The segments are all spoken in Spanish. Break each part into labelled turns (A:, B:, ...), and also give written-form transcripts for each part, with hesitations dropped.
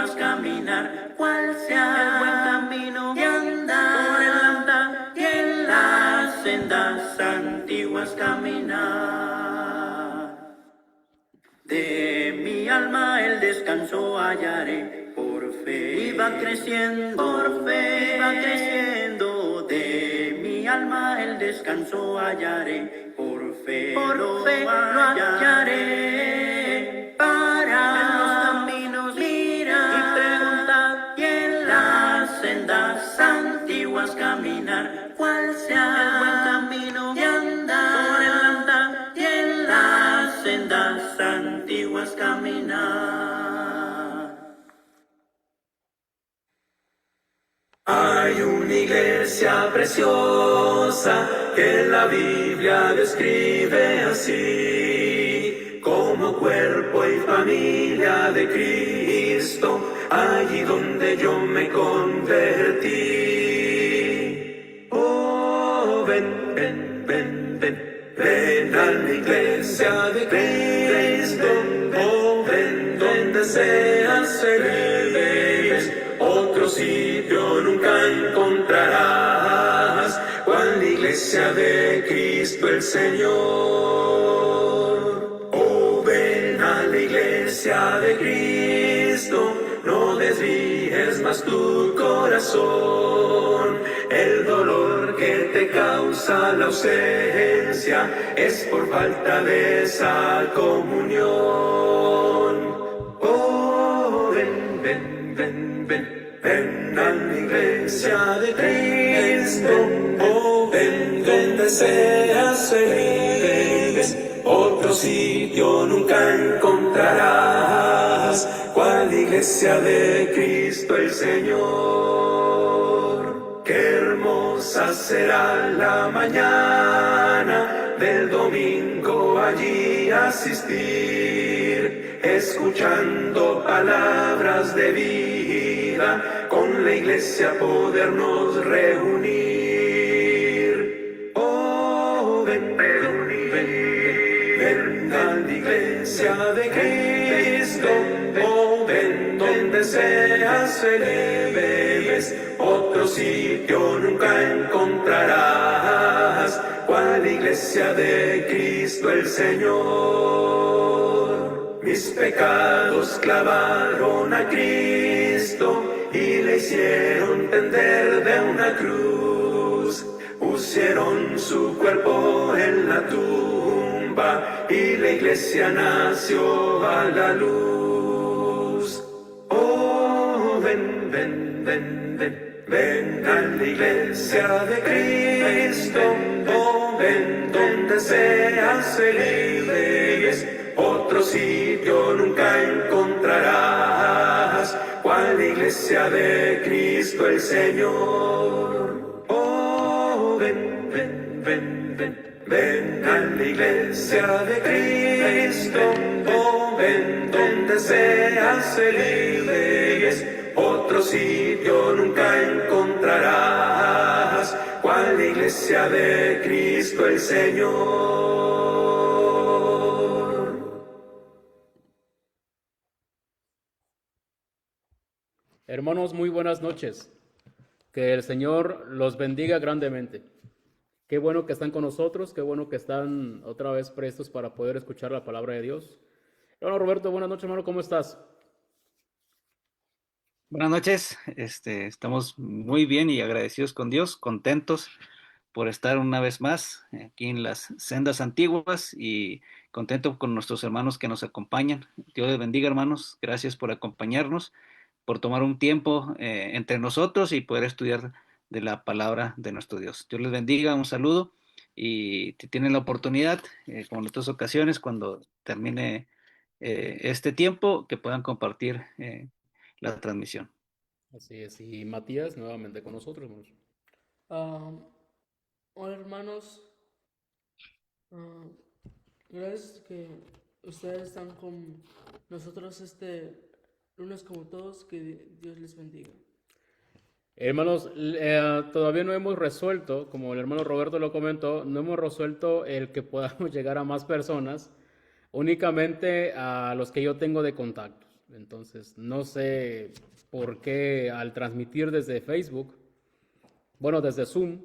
A: antiguas caminar, cuál sea el buen camino de andar, por el andar y en las sendas antiguas caminar. De mi alma el descanso hallaré, por fe iba creciendo, por fe iba creciendo. De mi alma el descanso hallaré, por fe lo hallaré. Para en los caminos mirar y preguntar, y en las sendas antiguas caminar, cuál sea el buen camino de andar, por el andar y en las sendas antiguas caminar. Hay una iglesia preciosa que la Biblia describe así, como cuerpo y familia de Cristo, allí donde yo me convertí. Oh, ven, ven, ven, ven, ven a la iglesia de Cristo, oh, ven donde seas feliz. Otro sitio nunca encontrarás, cual la iglesia de Cristo el Señor. Oh, ven a la iglesia de Cristo, no desvíes más tu corazón. El dolor que te causa la ausencia es por falta de esa comunión. Oh, ven, ven, ven, ven, ven a la iglesia de Cristo, oh, ven donde seas feliz. Otro sitio nunca encontrarás, cual iglesia de Cristo el Señor. Qué hermosa será la mañana del domingo allí asistir, escuchando palabras de vida, con la iglesia podernos reunir. Oh, ven, ven, ven, ven a la iglesia de Cristo, oh, ven donde seas feliz. Otro sitio nunca encontrarás, cual iglesia de Cristo el Señor. Mis pecados clavaron a Cristo y le hicieron tender de una cruz. Pusieron su cuerpo en la tumba y la iglesia nació a la luz. Oh, ven, ven, ven, ven, ven a la iglesia de Cristo, oh, ven donde seas feliz. Otro sitio nunca encontrarás, cual iglesia de Cristo el Señor. Oh, ven, ven, ven, ven, ven a la iglesia de Cristo, oh, ven donde seas feliz. Otro sitio nunca encontrarás, cual iglesia de Cristo el Señor.
B: Hermanos, muy buenas noches. Que el Señor los bendiga grandemente. Qué bueno que están con nosotros, qué bueno que están otra vez prestos para poder escuchar la palabra de Dios. Hermano Roberto, buenas noches, hermano, ¿cómo estás?
C: Buenas noches, estamos muy bien y agradecidos con Dios, contentos por estar una vez más aquí en las sendas antiguas y contento con nuestros hermanos que nos acompañan. Dios les bendiga, hermanos, gracias por acompañarnos, por tomar un tiempo entre nosotros y poder estudiar de la palabra de nuestro Dios. Dios les bendiga, un saludo y si tienen la oportunidad, como en otras ocasiones, cuando termine este tiempo, que puedan compartir la transmisión.
B: Así es, y Matías nuevamente con nosotros, hermanos.
D: Ah, hola hermanos, Ah, gracias que ustedes están con nosotros este lunes como todos, que Dios les bendiga.
B: Hermanos, todavía no hemos resuelto, como el hermano Roberto lo comentó, no hemos resuelto el que podamos llegar a más personas, únicamente a los que yo tengo de contactos. Entonces, no sé por qué al transmitir desde Facebook, bueno, desde Zoom,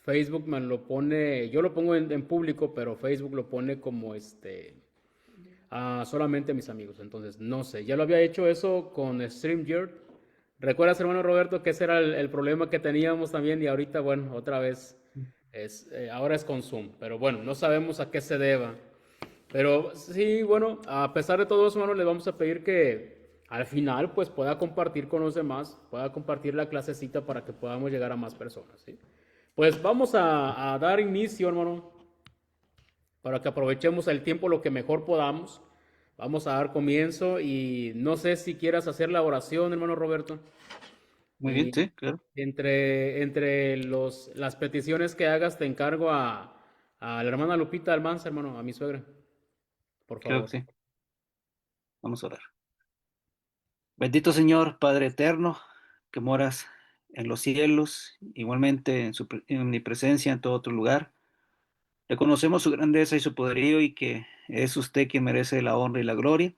B: Facebook me lo pone, yo lo pongo en público, pero Facebook lo pone como a solamente mis amigos. Entonces, no sé, ya lo había hecho eso con StreamYard. ¿Recuerdas, hermano Roberto, que ese era el problema que teníamos también? Y ahorita, bueno, otra vez, ahora es con Zoom. Pero bueno, no sabemos a qué se deba. Pero sí, bueno, a pesar de todo eso, hermano, le vamos a pedir que al final, pues, pueda compartir con los demás, pueda compartir la clasecita para que podamos llegar a más personas, ¿sí? Pues vamos a dar inicio, hermano, para que aprovechemos el tiempo lo que mejor podamos. Vamos a dar comienzo y no sé si quieras hacer la oración, hermano Roberto.
C: Muy bien,
B: Y
C: sí, claro.
B: entre las peticiones que hagas, te encargo a la hermana Lupita Almanza, hermano, a mi suegra, por
C: Claro que
B: favor.
C: sí. Vamos a orar. Bendito Señor, Padre eterno, que moras en los cielos, igualmente en su omnipresencia en todo otro lugar. Reconocemos su grandeza y su poderío y que es usted quien merece la honra y la gloria.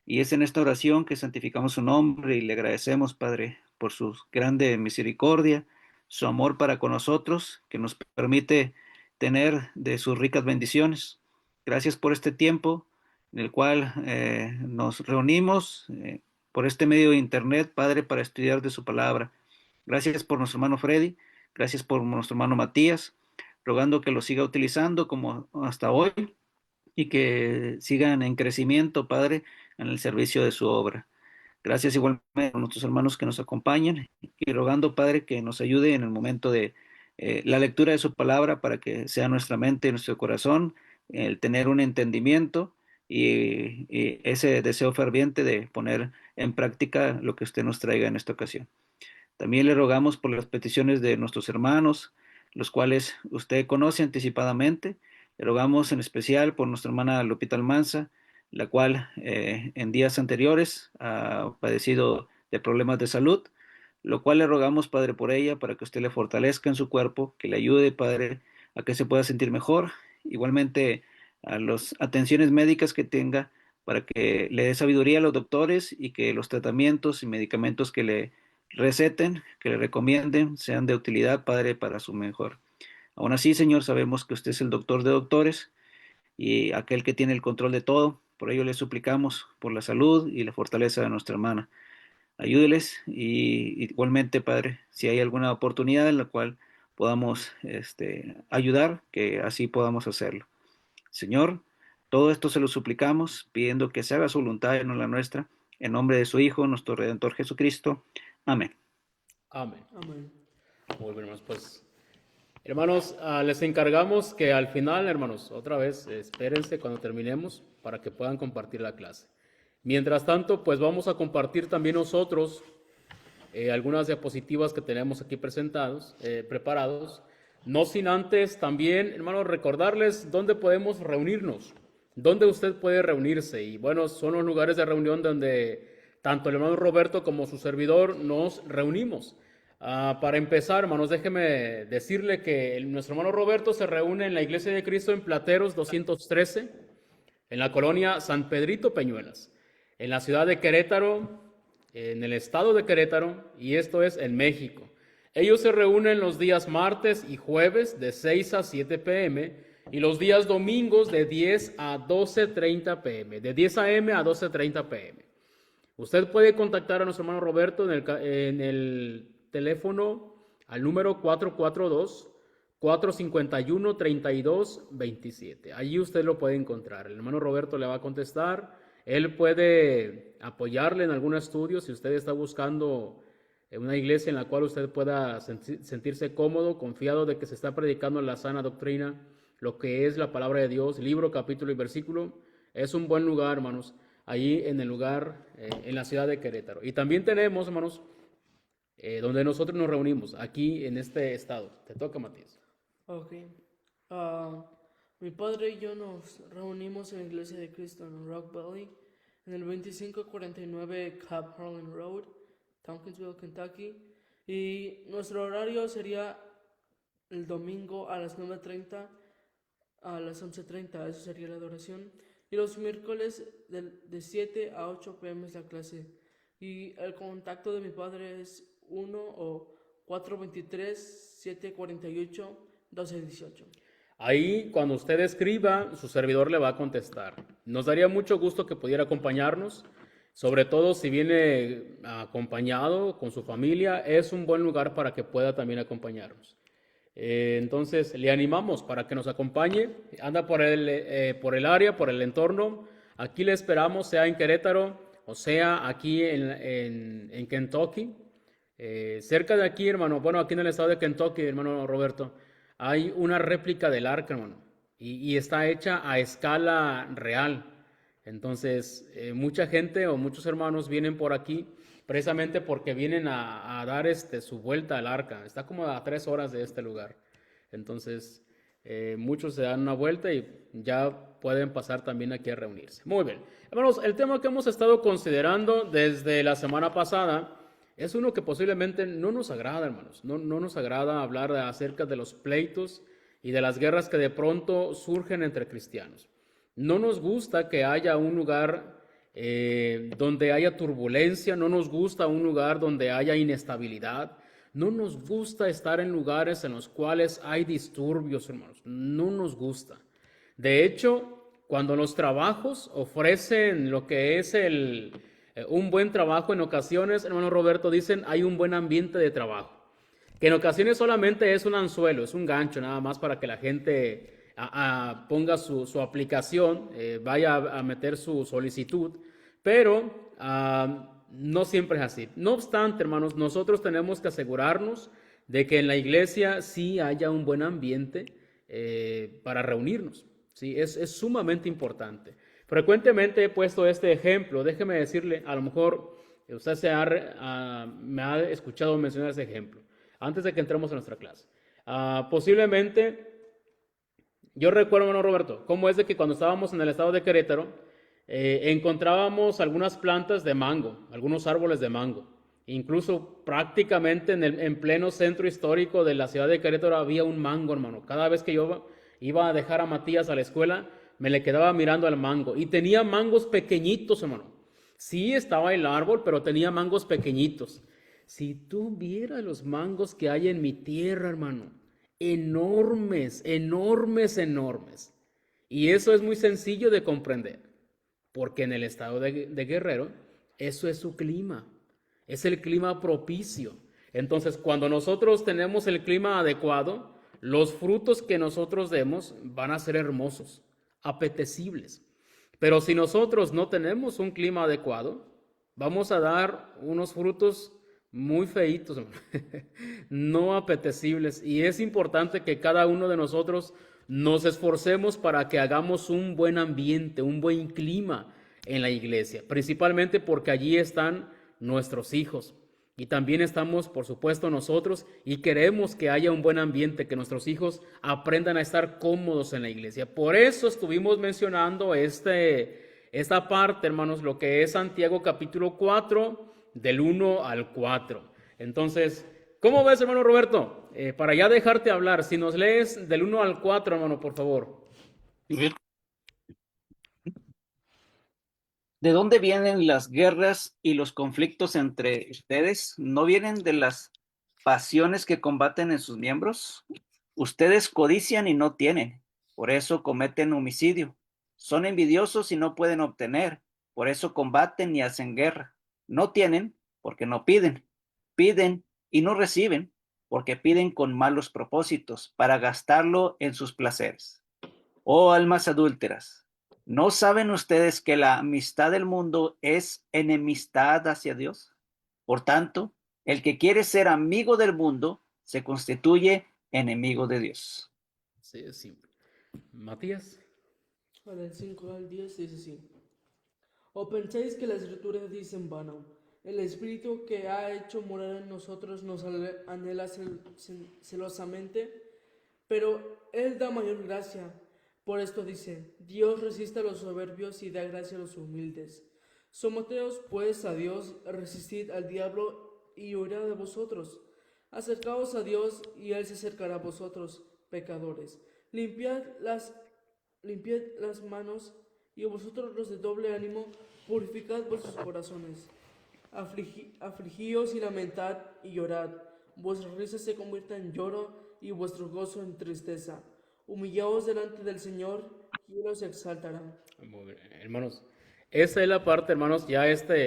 C: Y es en esta oración que santificamos su nombre y le agradecemos, Padre, por su grande misericordia, su amor para con nosotros, que nos permite tener de sus ricas bendiciones. Gracias por este tiempo en el cual nos reunimos por este medio de Internet, Padre, para estudiar de su palabra. Gracias por nuestro hermano Freddy, gracias por nuestro hermano Matías, rogando que lo siga utilizando como hasta hoy y que sigan en crecimiento, Padre, en el servicio de su obra. Gracias igualmente a nuestros hermanos que nos acompañan y rogando, Padre, que nos ayude en el momento de la lectura de su palabra para que sea nuestra mente y nuestro corazón el tener un entendimiento y ese deseo ferviente de poner en práctica lo que usted nos traiga en esta ocasión. También le rogamos por las peticiones de nuestros hermanos, los cuales usted conoce anticipadamente. Le rogamos en especial por nuestra hermana Lupita Almanza, la cual en días anteriores ha padecido de problemas de salud, lo cual le rogamos, Padre, por ella, para que usted le fortalezca en su cuerpo, que le ayude, Padre, a que se pueda sentir mejor. Igualmente a las atenciones médicas que tenga, para que le dé sabiduría a los doctores y que los tratamientos y medicamentos que le receten, que le recomienden, sean de utilidad, Padre, para su mejor. Aún así, Señor, sabemos que usted es el doctor de doctores y aquel que tiene el control de todo. Por ello le suplicamos por la salud y la fortaleza de nuestra hermana. Ayúdeles y igualmente, Padre, si hay alguna oportunidad en la cual podamos ayudar, que así podamos hacerlo. Señor, todo esto se lo suplicamos, pidiendo que se haga su voluntad y no la nuestra, en nombre de su Hijo, nuestro Redentor Jesucristo. Amén.
B: Amén.
D: Amén.
B: Muy bien, hermanos, pues, hermanos, les encargamos que al final, hermanos, otra vez, espérense cuando terminemos para que puedan compartir la clase. Mientras tanto, pues vamos a compartir también nosotros algunas diapositivas que tenemos aquí preparados. No sin antes también, hermanos, recordarles dónde podemos reunirnos, dónde usted puede reunirse. Y bueno, son los lugares de reunión donde tanto el hermano Roberto como su servidor nos reunimos. Para empezar, hermanos, déjeme decirle que nuestro hermano Roberto se reúne en la Iglesia de Cristo en Plateros 213, en la colonia San Pedrito Peñuelas, en la ciudad de Querétaro, en el estado de Querétaro, y esto es en México. Ellos se reúnen los días martes y jueves de 6 a 7 p.m. y los días domingos de 10 a 12:30 p.m., de 10 a.m. a 12:30 p.m. Usted puede contactar a nuestro hermano Roberto en el teléfono al número 442-451-3227. Allí usted lo puede encontrar. El hermano Roberto le va a contestar. Él puede apoyarle en algún estudio si usted está buscando una iglesia en la cual usted pueda sentirse cómodo, confiado de que se está predicando la sana doctrina, lo que es la palabra de Dios, libro, capítulo y versículo. Es un buen lugar, hermanos, allí en el lugar, en la ciudad de Querétaro. Y también tenemos, hermanos, donde nosotros nos reunimos, aquí en este estado. Te toca, Matías.
D: Ok. Mi padre y yo nos reunimos en la Iglesia de Cristo en Rock Valley, en el 2549 Cab Harlan Road, Tompkinsville, Kentucky. Y nuestro horario sería el domingo a las 9:30 a las 11:30. Eso sería la adoración. Y los miércoles de 7 a 8 p.m. es la clase. Y el contacto de mi padre es 1 o 423-748-1218.
B: Ahí, cuando usted escriba, su servidor le va a contestar. Nos daría mucho gusto que pudiera acompañarnos, sobre todo si viene acompañado con su familia, es un buen lugar para que pueda también acompañarnos. Entonces, le animamos para que nos acompañe, anda por el área, por el entorno. Aquí le esperamos, sea en Querétaro o sea aquí en Kentucky. Cerca de aquí, hermano, bueno, aquí en el estado de Kentucky, hermano Roberto, hay una réplica del arca, hermano, y está hecha a escala real. Entonces, mucha gente o muchos hermanos vienen por aquí precisamente porque vienen a dar su vuelta al arca. Está como a 3 horas de este lugar. Entonces, muchos se dan una vuelta y ya pueden pasar también aquí a reunirse. Muy bien. Hermanos, el tema que hemos estado considerando desde la semana pasada es uno que posiblemente no nos agrada, hermanos. No nos agrada hablar acerca de los pleitos y de las guerras que de pronto surgen entre cristianos. No nos gusta que haya un lugar donde haya turbulencia, no nos gusta un lugar donde haya inestabilidad, no nos gusta estar en lugares en los cuales hay disturbios, hermanos, no nos gusta. De hecho, cuando los trabajos ofrecen lo que es un buen trabajo, en ocasiones, hermano Roberto, dicen hay un buen ambiente de trabajo, que en ocasiones solamente es un anzuelo, es un gancho nada más para que la gente ponga su aplicación, vaya a meter su solicitud, pero no siempre es así. No obstante, hermanos, nosotros tenemos que asegurarnos de que en la iglesia sí haya un buen ambiente para reunirnos. ¿Sí? Es sumamente importante. Frecuentemente he puesto este ejemplo, déjeme decirle, a lo mejor usted me ha escuchado mencionar ese ejemplo, antes de que entremos a nuestra clase. Posiblemente, yo recuerdo, hermano Roberto, cómo es de que cuando estábamos en el estado de Querétaro, encontrábamos algunas plantas de mango, algunos árboles de mango. Incluso prácticamente en pleno centro histórico de la ciudad de Querétaro había un mango, hermano. Cada vez que yo iba a dejar a Matías a la escuela, me le quedaba mirando al mango. Y tenía mangos pequeñitos, hermano. Sí estaba el árbol, pero tenía mangos pequeñitos. Si tú vieras los mangos que hay en mi tierra, hermano, enormes, enormes, enormes. Y eso es muy sencillo de comprender, porque en el estado de Guerrero, eso es su clima, es el clima propicio. Entonces, cuando nosotros tenemos el clima adecuado, los frutos que nosotros demos van a ser hermosos, apetecibles. Pero si nosotros no tenemos un clima adecuado, vamos a dar unos frutos muy feitos, no apetecibles. Y es importante que cada uno de nosotros nos esforcemos para que hagamos un buen ambiente, un buen clima en la iglesia, principalmente porque allí están nuestros hijos. Y también estamos, por supuesto, nosotros y queremos que haya un buen ambiente, que nuestros hijos aprendan a estar cómodos en la iglesia. Por eso estuvimos mencionando esta parte, hermanos, lo que es Santiago capítulo 4, del 1 al 4. Entonces, ¿cómo ves, hermano Roberto? Para ya dejarte hablar, si nos lees del 1 al 4, hermano, por favor.
C: Bien. ¿De dónde vienen las guerras y los conflictos entre ustedes? ¿No vienen de las pasiones que combaten en sus miembros? Ustedes codician y no tienen, por eso cometen homicidio. Son envidiosos y no pueden obtener, por eso combaten y hacen guerra. No tienen porque no piden. Piden y no reciben, porque piden con malos propósitos para gastarlo en sus placeres. Oh almas adúlteras, ¿no saben ustedes que la amistad del mundo es enemistad hacia Dios? Por tanto, el que quiere ser amigo del mundo se constituye enemigo de Dios.
B: Sí, es simple. Matías.
D: Del 5 al 10 dice así. ¿O pensáis que la escritura dice en vano? El Espíritu que ha hecho morar en nosotros nos anhela celosamente, pero Él da mayor gracia. Por esto dice, Dios resiste a los soberbios y da gracia a los humildes. Someteos pues a Dios, resistid al diablo y huirá de vosotros. Acercaos a Dios y Él se acercará a vosotros, pecadores. Limpiad las manos Y vosotros los de doble ánimo, purificad vuestros corazones. Afligíos y lamentad y llorad. Vuestra risa se convierta en lloro y vuestro gozo en tristeza. Humillaos delante del Señor y Él os exaltará.
B: Muy bien, hermanos, esa es la parte, hermanos, ya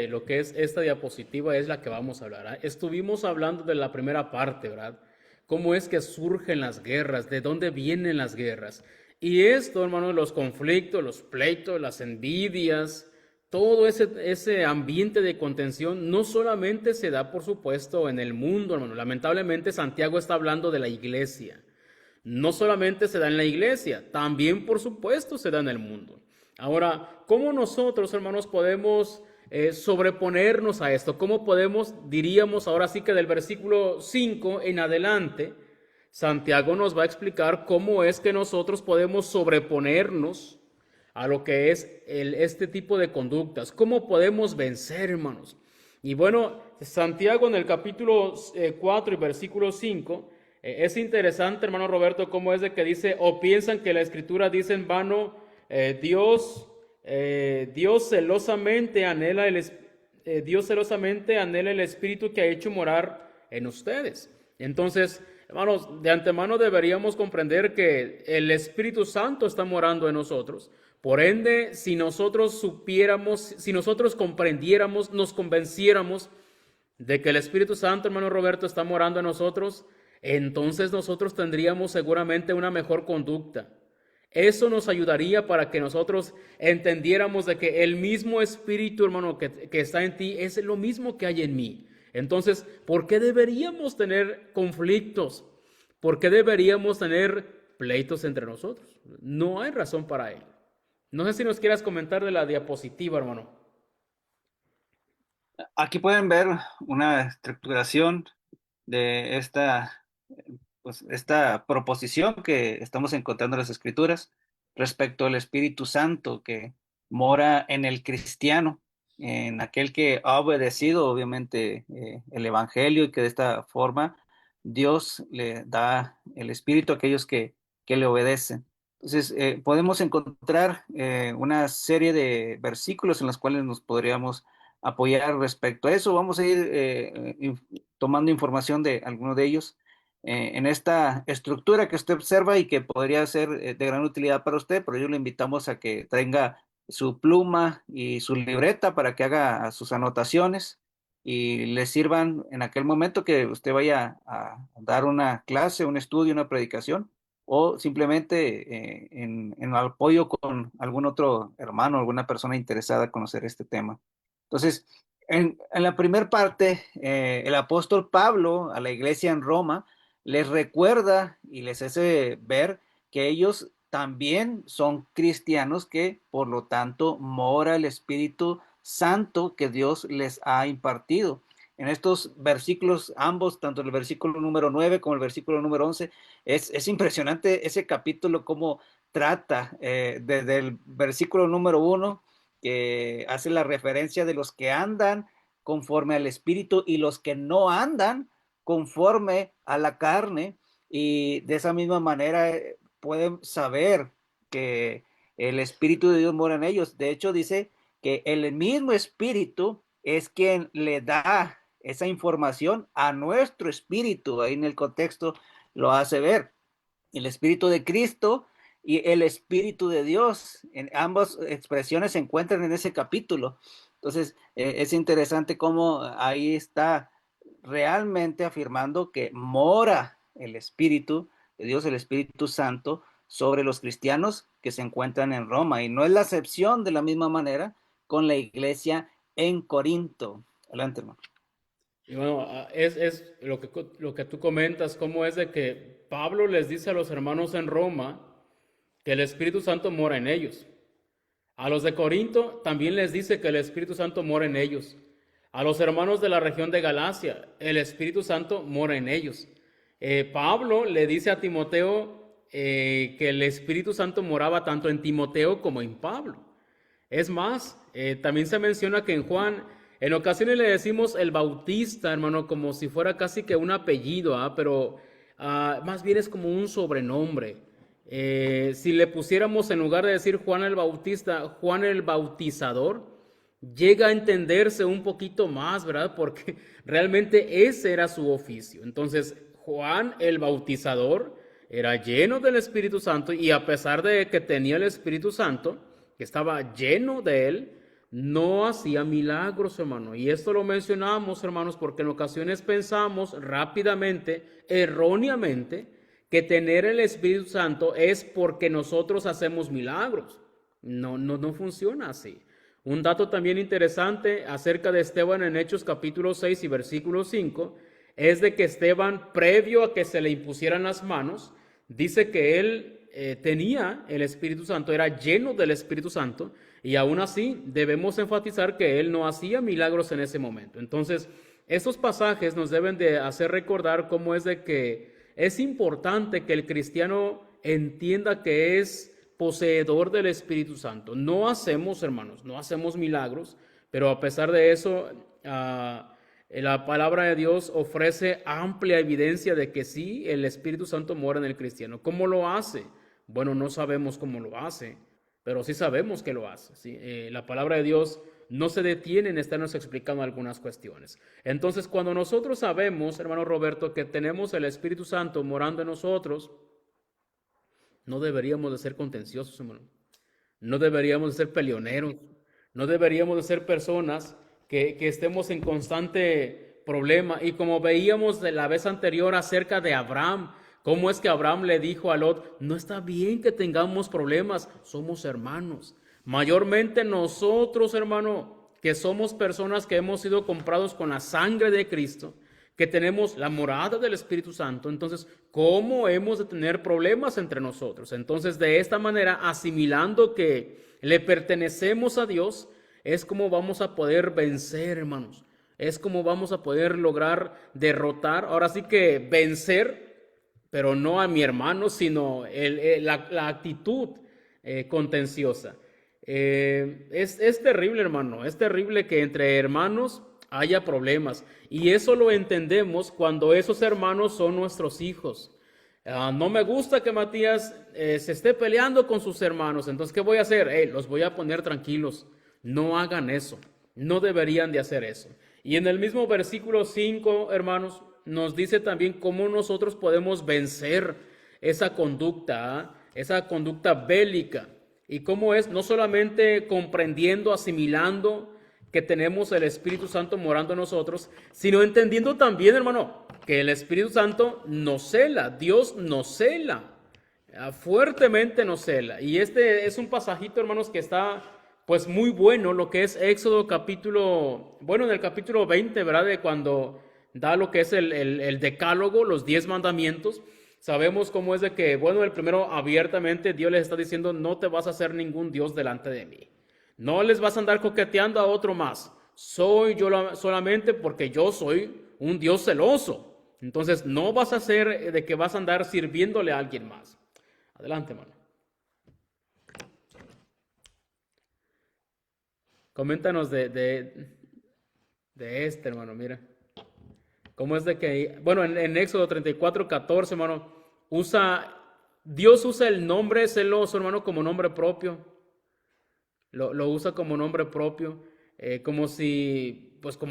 B: lo que es esta diapositiva es la que vamos a hablar, ¿eh? Estuvimos hablando de la primera parte, ¿verdad? Cómo es que surgen las guerras, de dónde vienen las guerras. Y esto, hermanos, los conflictos, los pleitos, las envidias, todo ese ambiente de contención no solamente se da, por supuesto, en el mundo, hermano. Lamentablemente, Santiago está hablando de la iglesia. No solamente se da en la iglesia, también, por supuesto, se da en el mundo. Ahora, ¿cómo nosotros, hermanos, podemos sobreponernos a esto? ¿Cómo podemos, diríamos ahora sí que del versículo 5 en adelante, Santiago nos va a explicar cómo es que nosotros podemos sobreponernos a lo que es este tipo de conductas? ¿Cómo podemos vencer, hermanos? Y bueno, Santiago en el capítulo 4 y versículo 5, es interesante, hermano Roberto, cómo es de que dice, o piensan que la Escritura dice en vano, Dios celosamente anhela Dios celosamente anhela el Espíritu que ha hecho morar en ustedes. Entonces, hermanos, de antemano deberíamos comprender que el Espíritu Santo está morando en nosotros. Por ende, si nosotros supiéramos, si nosotros comprendiéramos, nos convenciéramos de que el Espíritu Santo, hermano Roberto, está morando en nosotros, entonces nosotros tendríamos seguramente una mejor conducta. Eso nos ayudaría para que nosotros entendiéramos de que el mismo Espíritu, hermano, que está en ti es lo mismo que hay en mí. Entonces, ¿por qué deberíamos tener conflictos? ¿Por qué deberíamos tener pleitos entre nosotros? No hay razón para ello. No sé si nos quieras comentar de la diapositiva, hermano.
C: Aquí pueden ver una estructuración de esta proposición que estamos encontrando en las Escrituras respecto al Espíritu Santo que mora en el cristiano, en aquel que ha obedecido obviamente el Evangelio, y que de esta forma Dios le da el Espíritu a aquellos que le obedecen. Entonces, podemos encontrar una serie de versículos en los cuales nos podríamos apoyar respecto a eso. Vamos a ir tomando información de alguno de ellos en esta estructura que usted observa y que podría ser de gran utilidad para usted, pero yo le invitamos a que traiga su pluma y su libreta para que haga sus anotaciones y le sirvan en aquel momento que usted vaya a dar una clase, un estudio, una predicación, o simplemente en apoyo con algún otro hermano, alguna persona interesada en conocer este tema. Entonces, en la primera parte, el apóstol Pablo a la iglesia en Roma les recuerda y les hace ver que ellos también son cristianos, que por lo tanto mora el Espíritu Santo que Dios les ha impartido. En estos versículos, ambos, tanto el versículo número 9 como el versículo número 11, es impresionante ese capítulo, cómo trata desde el versículo número 1, que hace la referencia de los que andan conforme al Espíritu y los que no andan conforme a la carne, y de esa misma manera pueden saber que el Espíritu de Dios mora en ellos. De hecho, dice que el mismo Espíritu es quien le da esa información a nuestro espíritu. Ahí en el contexto lo hace ver. El Espíritu de Cristo y el Espíritu de Dios, en ambas expresiones se encuentran en ese capítulo. Entonces, es interesante cómo ahí está realmente afirmando que mora el Espíritu de Dios, el Espíritu Santo, sobre los cristianos que se encuentran en Roma. Y no es la excepción, de la misma manera con la iglesia en Corinto. Adelante, hermano.
B: Y bueno, es lo que tú comentas, cómo es de que Pablo les dice a los hermanos en Roma que el Espíritu Santo mora en ellos. A los de Corinto también les dice que el Espíritu Santo mora en ellos. A los hermanos de la región de Galacia, el Espíritu Santo mora en ellos. Pablo le dice a Timoteo que el Espíritu Santo moraba tanto en Timoteo como en Pablo. Es más, también se menciona que en Juan, en ocasiones le decimos el Bautista, hermano, como si fuera casi que un apellido, pero más bien es como un sobrenombre. Si le pusiéramos en lugar de decir Juan el Bautista, Juan el Bautizador, llega a entenderse un poquito más, ¿verdad? Porque realmente ese era su oficio. Entonces, Juan el Bautizador era lleno del Espíritu Santo y a pesar de que tenía el Espíritu Santo, que estaba lleno de él, no hacía milagros, hermano. Y esto lo mencionamos, hermanos, porque en ocasiones pensamos rápidamente, erróneamente, que tener el Espíritu Santo es porque nosotros hacemos milagros. No funciona así. Un dato también interesante acerca de Esteban en Hechos capítulo 6 y versículo 5 es de que Esteban, previo a que se le impusieran las manos, dice que él tenía el Espíritu Santo, era lleno del Espíritu Santo, y aún así debemos enfatizar que él no hacía milagros en ese momento. Entonces, estos pasajes nos deben de hacer recordar cómo es de que es importante que el cristiano entienda que es poseedor del Espíritu Santo. No hacemos, hermanos, no hacemos milagros, pero a pesar de eso, la palabra de Dios ofrece amplia evidencia de que sí, el Espíritu Santo mora en el cristiano. ¿Cómo lo hace? Bueno, no sabemos cómo lo hace, pero sí sabemos que lo hace, ¿sí? La palabra de Dios no se detiene en estarnos explicando algunas cuestiones. Entonces, cuando nosotros sabemos, hermano Roberto, que tenemos el Espíritu Santo morando en nosotros, no deberíamos de ser contenciosos, hermano. No deberíamos de ser peleoneros. No deberíamos de ser personas que estemos en constante problema. Y como veíamos de la vez anterior acerca de Abraham, cómo es que Abraham le dijo a Lot, no está bien que tengamos problemas, somos hermanos. Mayormente nosotros, hermano, que somos personas que hemos sido comprados con la sangre de Cristo, que tenemos la morada del Espíritu Santo, entonces, ¿cómo hemos de tener problemas entre nosotros? Entonces, de esta manera, asimilando que le pertenecemos a Dios, es como vamos a poder vencer, hermanos. Es como vamos a poder lograr derrotar, ahora sí que vencer, pero no a mi hermano, sino la actitud contenciosa. Es terrible, hermano, es terrible que entre hermanos haya problemas. Y eso lo entendemos cuando esos hermanos son nuestros hijos. No me gusta que Matías se esté peleando con sus hermanos. Entonces, ¿qué voy a hacer? Los voy a poner tranquilos. No hagan eso. No deberían de hacer eso. Y en el mismo versículo 5, hermanos, nos dice también cómo nosotros podemos vencer esa conducta bélica. Y cómo es no solamente comprendiendo, asimilando que tenemos el Espíritu Santo morando en nosotros, sino entendiendo también, hermano, que el Espíritu Santo nos cela, Dios nos cela, fuertemente nos cela. Y este es un pasajito, hermanos, que está pues muy bueno, lo que es Éxodo en el capítulo 20, ¿verdad? De cuando da lo que es el decálogo, los 10 mandamientos. Sabemos cómo es de que, bueno, el primero abiertamente Dios les está diciendo, no te vas a hacer ningún Dios delante de mí. No les vas a andar coqueteando a otro más. Soy yo solamente porque yo soy un Dios celoso. Entonces no vas a hacer de que vas a andar sirviéndole a alguien más. Adelante, hermano. Coméntanos de este, hermano, mira. ¿Cómo es de que, bueno, en Éxodo 34:14, hermano, Dios usa el nombre celoso, hermano, como nombre propio. Lo usa como nombre propio, como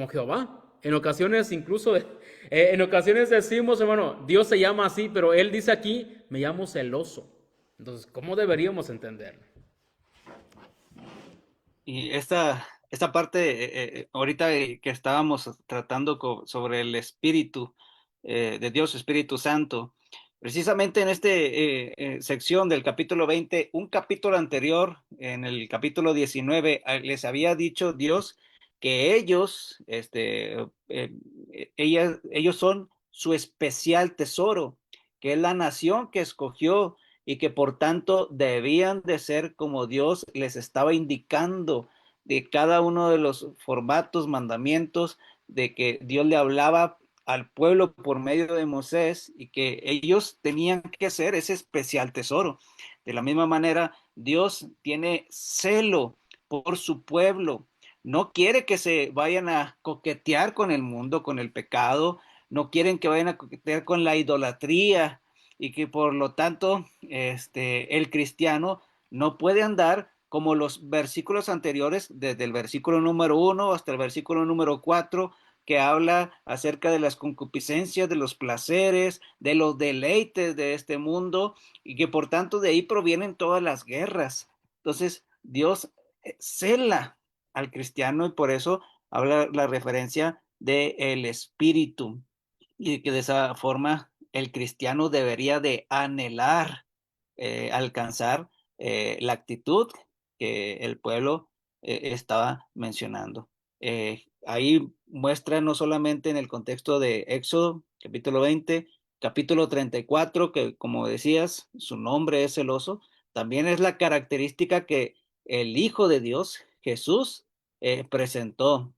B: Jehová. En ocasiones en ocasiones decimos, hermano, Dios se llama así, pero Él dice aquí, me llamo celoso. Entonces, ¿cómo deberíamos entenderlo?
C: Y esta parte, ahorita que estábamos tratando sobre el Espíritu de Dios, Espíritu Santo, precisamente en esta sección del capítulo 20, un capítulo anterior, en el capítulo 19, les había dicho Dios que ellos son su especial tesoro, que es la nación que escogió y que por tanto debían de ser como Dios les estaba indicando de cada uno de los formatos, mandamientos, de que Dios le hablaba al pueblo por medio de Moisés y que ellos tenían que ser ese especial tesoro. De la misma manera, Dios tiene celo por su pueblo. No quiere que se vayan a coquetear con el mundo, con el pecado. No quieren que vayan a coquetear con la idolatría. y que por lo tanto el cristiano no puede andar como los versículos anteriores, desde el versículo número 1 hasta el versículo número 4, que habla acerca de las concupiscencias, de los placeres, de los deleites de este mundo, y que por tanto de ahí provienen todas las guerras. Entonces, Dios cela al cristiano y por eso habla la referencia del espíritu, y que de esa forma el cristiano debería de anhelar alcanzar la actitud que el pueblo estaba mencionando. Ahí muestra no solamente en el contexto de Éxodo, capítulo 20, capítulo 34, que como decías, su nombre es celoso, también es la característica que el Hijo de Dios, Jesús, presentó.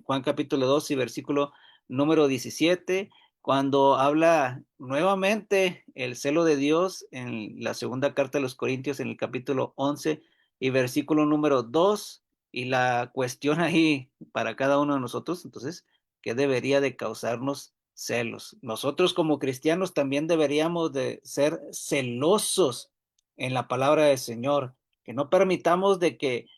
C: Juan capítulo 2 y versículo número 17, cuando habla nuevamente el celo de Dios en la segunda carta de los Corintios en el capítulo 11 y versículo número 2, y la cuestión ahí para cada uno de nosotros, entonces, ¿qué debería de causarnos celos? Nosotros como cristianos también deberíamos de ser celosos en la palabra del Señor, que no permitamos de que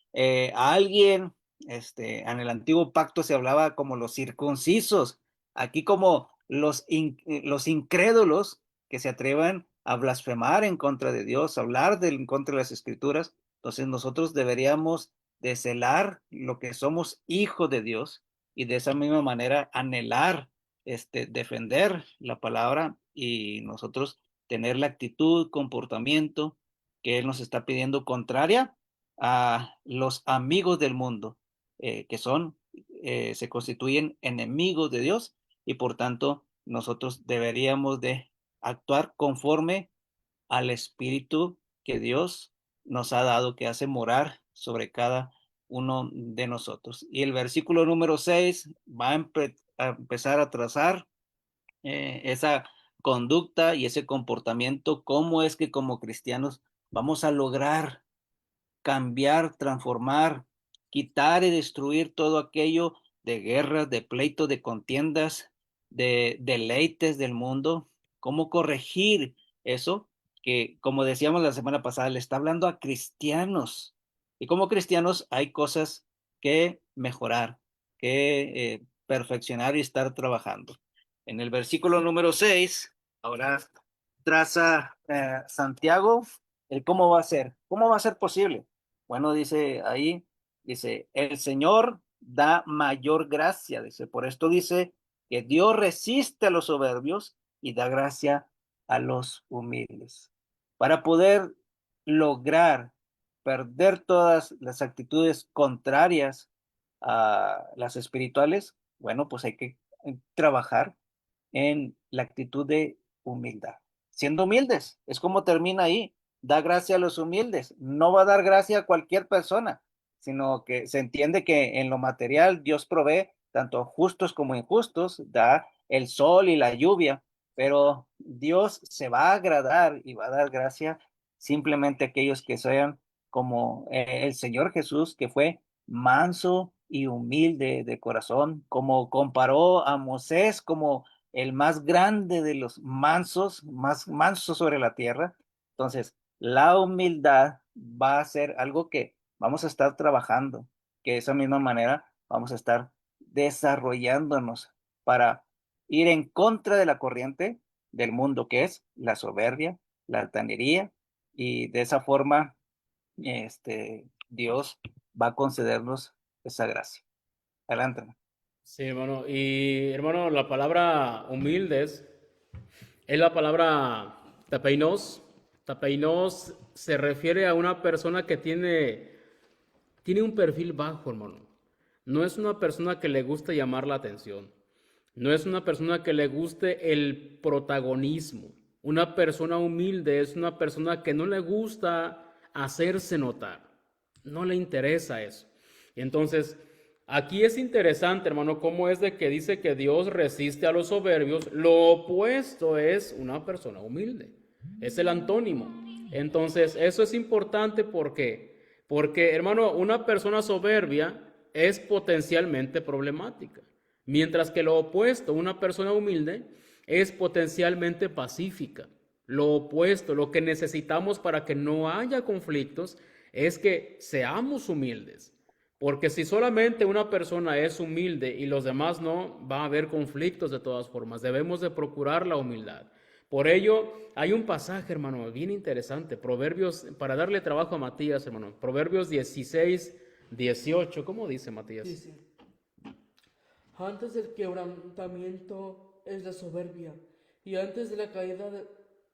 C: a alguien, en el antiguo pacto se hablaba como los circuncisos, aquí como los incrédulos que se atrevan a blasfemar en contra de Dios, a hablar en contra de las escrituras. Entonces nosotros deberíamos de celar lo que somos hijos de Dios y de esa misma manera anhelar defender la palabra y nosotros tener la actitud, comportamiento que Él nos está pidiendo contraria a los amigos del mundo, que se constituyen enemigos de Dios, y por tanto nosotros deberíamos de actuar conforme al espíritu que Dios nos ha dado, que hace morar sobre cada uno de nosotros. Y el versículo número 6 va a empezar a trazar esa conducta y ese comportamiento, cómo es que como cristianos vamos a lograr cambiar, transformar, quitar y destruir todo aquello de guerras, de pleitos, de contiendas, de deleites del mundo. ¿Cómo corregir eso? Que, como decíamos la semana pasada, le está hablando a cristianos. Y como cristianos hay cosas que mejorar, que perfeccionar y estar trabajando. En el versículo número 6, ahora traza Santiago el cómo va a ser. ¿Cómo va a ser posible? Bueno, dice ahí, dice, el Señor da mayor gracia, dice, por esto dice que Dios resiste a los soberbios y da gracia a los humildes. Para poder lograr perder todas las actitudes contrarias a las espirituales, bueno, pues hay que trabajar en la actitud de humildad. Siendo humildes, es como termina ahí, da gracia a los humildes, no va a dar gracia a cualquier persona, sino que se entiende que en lo material Dios provee tanto justos como injustos, da el sol y la lluvia, pero Dios se va a agradar y va a dar gracia simplemente a aquellos que sean como el Señor Jesús, que fue manso y humilde de corazón, como comparó a Moisés como el más grande de los mansos, más manso sobre la tierra. Entonces, la humildad va a ser algo que vamos a estar trabajando, que de esa misma manera vamos a estar desarrollándonos para ir en contra de la corriente del mundo, que es la soberbia, la altanería, y de esa forma Dios va a concedernos esa gracia. Adelante.
B: Sí, hermano. Y hermano, la palabra humildes es la palabra tapeinos. Tapeinos se refiere a una persona que tiene un perfil bajo, hermano. No es una persona que le guste llamar la atención. No es una persona que le guste el protagonismo. Una persona humilde es una persona que no le gusta hacerse notar. No le interesa eso. Y entonces, aquí es interesante, hermano, cómo es de que dice que Dios resiste a los soberbios. Lo opuesto es una persona humilde. Es el antónimo. Entonces, eso es importante porque, hermano, una persona soberbia es potencialmente problemática. Mientras que lo opuesto, una persona humilde, es potencialmente pacífica. Lo opuesto, lo que necesitamos para que no haya conflictos es que seamos humildes. Porque si solamente una persona es humilde y los demás no, va a haber conflictos de todas formas. Debemos de procurar la humildad. Por ello, hay un pasaje, hermano, bien interesante. Proverbios, para darle trabajo a Matías, hermano. Proverbios 16, 18. ¿Cómo dice Matías?
D: Dice, antes del quebrantamiento es la soberbia, y antes de la caída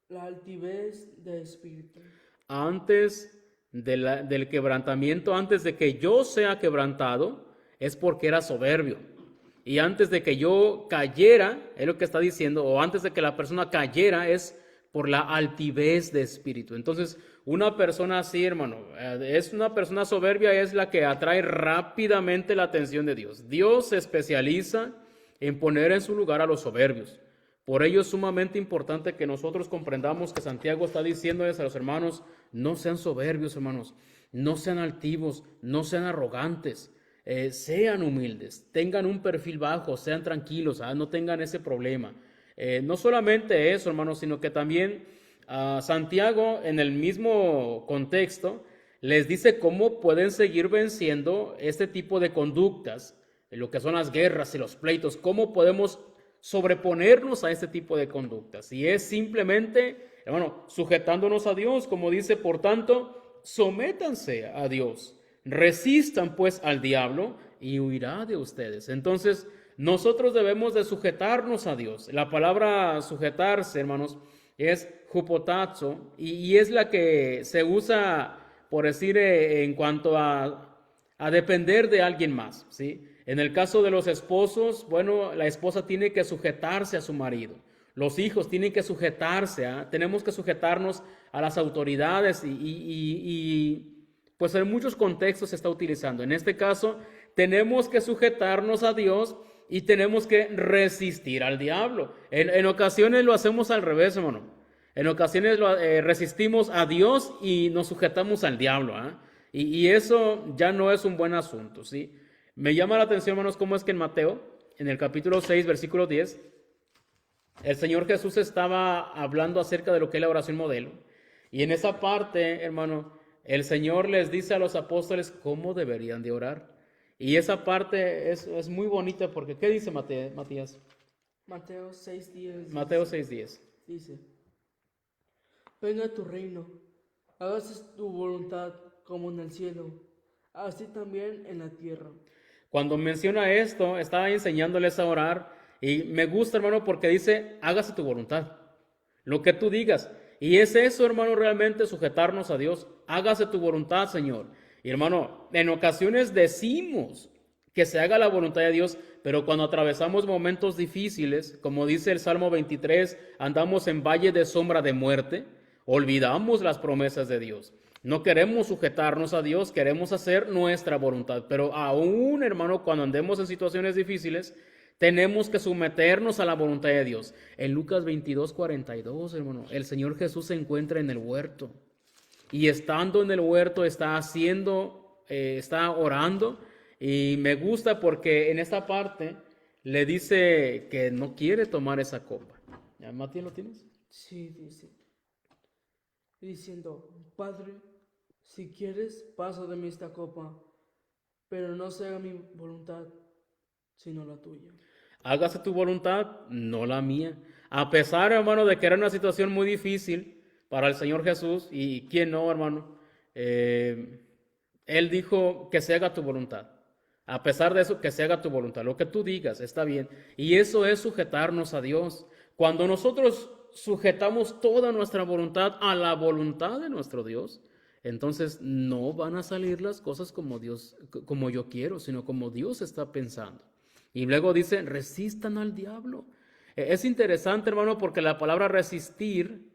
D: la altivez de espíritu.
B: Antes del quebrantamiento, antes de que yo sea quebrantado, es porque era soberbio. Y antes de que yo cayera, es lo que está diciendo, o antes de que la persona cayera, es por la altivez de espíritu. Entonces, una persona así, hermano, es una persona soberbia, es la que atrae rápidamente la atención de Dios. Dios se especializa en poner en su lugar a los soberbios. Por ello es sumamente importante que nosotros comprendamos que Santiago está diciéndoles a los hermanos, no sean soberbios, hermanos, no sean altivos, no sean arrogantes, sean humildes, tengan un perfil bajo, sean tranquilos, no tengan ese problema. No solamente eso, hermanos, sino que también Santiago en el mismo contexto les dice cómo pueden seguir venciendo este tipo de conductas, lo que son las guerras y los pleitos, cómo podemos sobreponernos a este tipo de conductas. Y es simplemente, hermano, sujetándonos a Dios, como dice, por tanto, sométanse a Dios, resistan pues al diablo y huirá de ustedes. Entonces, nosotros debemos de sujetarnos a Dios. La palabra sujetarse, hermanos, es hupotazo y es la que se usa, por decir, en cuanto a depender de alguien más, ¿sí? En el caso de los esposos, bueno, la esposa tiene que sujetarse a su marido. Los hijos tienen que sujetarse, tenemos que sujetarnos a las autoridades y pues en muchos contextos se está utilizando. En este caso, tenemos que sujetarnos a Dios y tenemos que resistir al diablo. En ocasiones lo hacemos al revés, hermano. En ocasiones resistimos a Dios y nos sujetamos al diablo. Y eso ya no es un buen asunto, ¿sí? Me llama la atención, hermanos, cómo es que en Mateo, en el capítulo 6, versículo 10, el Señor Jesús estaba hablando acerca de lo que es la oración modelo. Y en esa parte, hermano, el Señor les dice a los apóstoles cómo deberían de orar. Y esa parte es muy bonita porque, ¿qué dice Matías?
D: Mateo 6:10.
B: Mateo 6:10.
D: Dice, venga tu reino, hágase tu voluntad como en el cielo, así también en la tierra.
B: Cuando menciona esto, estaba enseñándoles a orar y me gusta, hermano, porque dice, hágase tu voluntad, lo que tú digas. Y es eso, hermano, realmente sujetarnos a Dios. Hágase tu voluntad, Señor. Y hermano, en ocasiones decimos que se haga la voluntad de Dios, pero cuando atravesamos momentos difíciles, como dice el Salmo 23, andamos en valle de sombra de muerte, olvidamos las promesas de Dios. No queremos sujetarnos a Dios, queremos hacer nuestra voluntad. Pero aún, hermano, cuando andemos en situaciones difíciles, tenemos que someternos a la voluntad de Dios. En Lucas 22:42, hermano, el Señor Jesús se encuentra en el huerto. Y estando en el huerto está orando. Y me gusta porque en esta parte le dice que no quiere tomar esa copa. ¿Ya, Matías, lo tienes?
D: Sí, dice, diciendo, Padre, si quieres, pasa de mí esta copa, pero no se haga mi voluntad, sino la tuya.
B: Hágase tu voluntad, no la mía. A pesar, hermano, de que era una situación muy difícil para el Señor Jesús, y quién no, hermano, Él dijo que se haga tu voluntad. A pesar de eso, que se haga tu voluntad. Lo que tú digas está bien. Y eso es sujetarnos a Dios. Cuando nosotros sujetamos toda nuestra voluntad a la voluntad de nuestro Dios, entonces no van a salir las cosas como yo quiero, sino como Dios está pensando. Y luego dice, resistan al diablo. Es interesante, hermano, porque la palabra resistir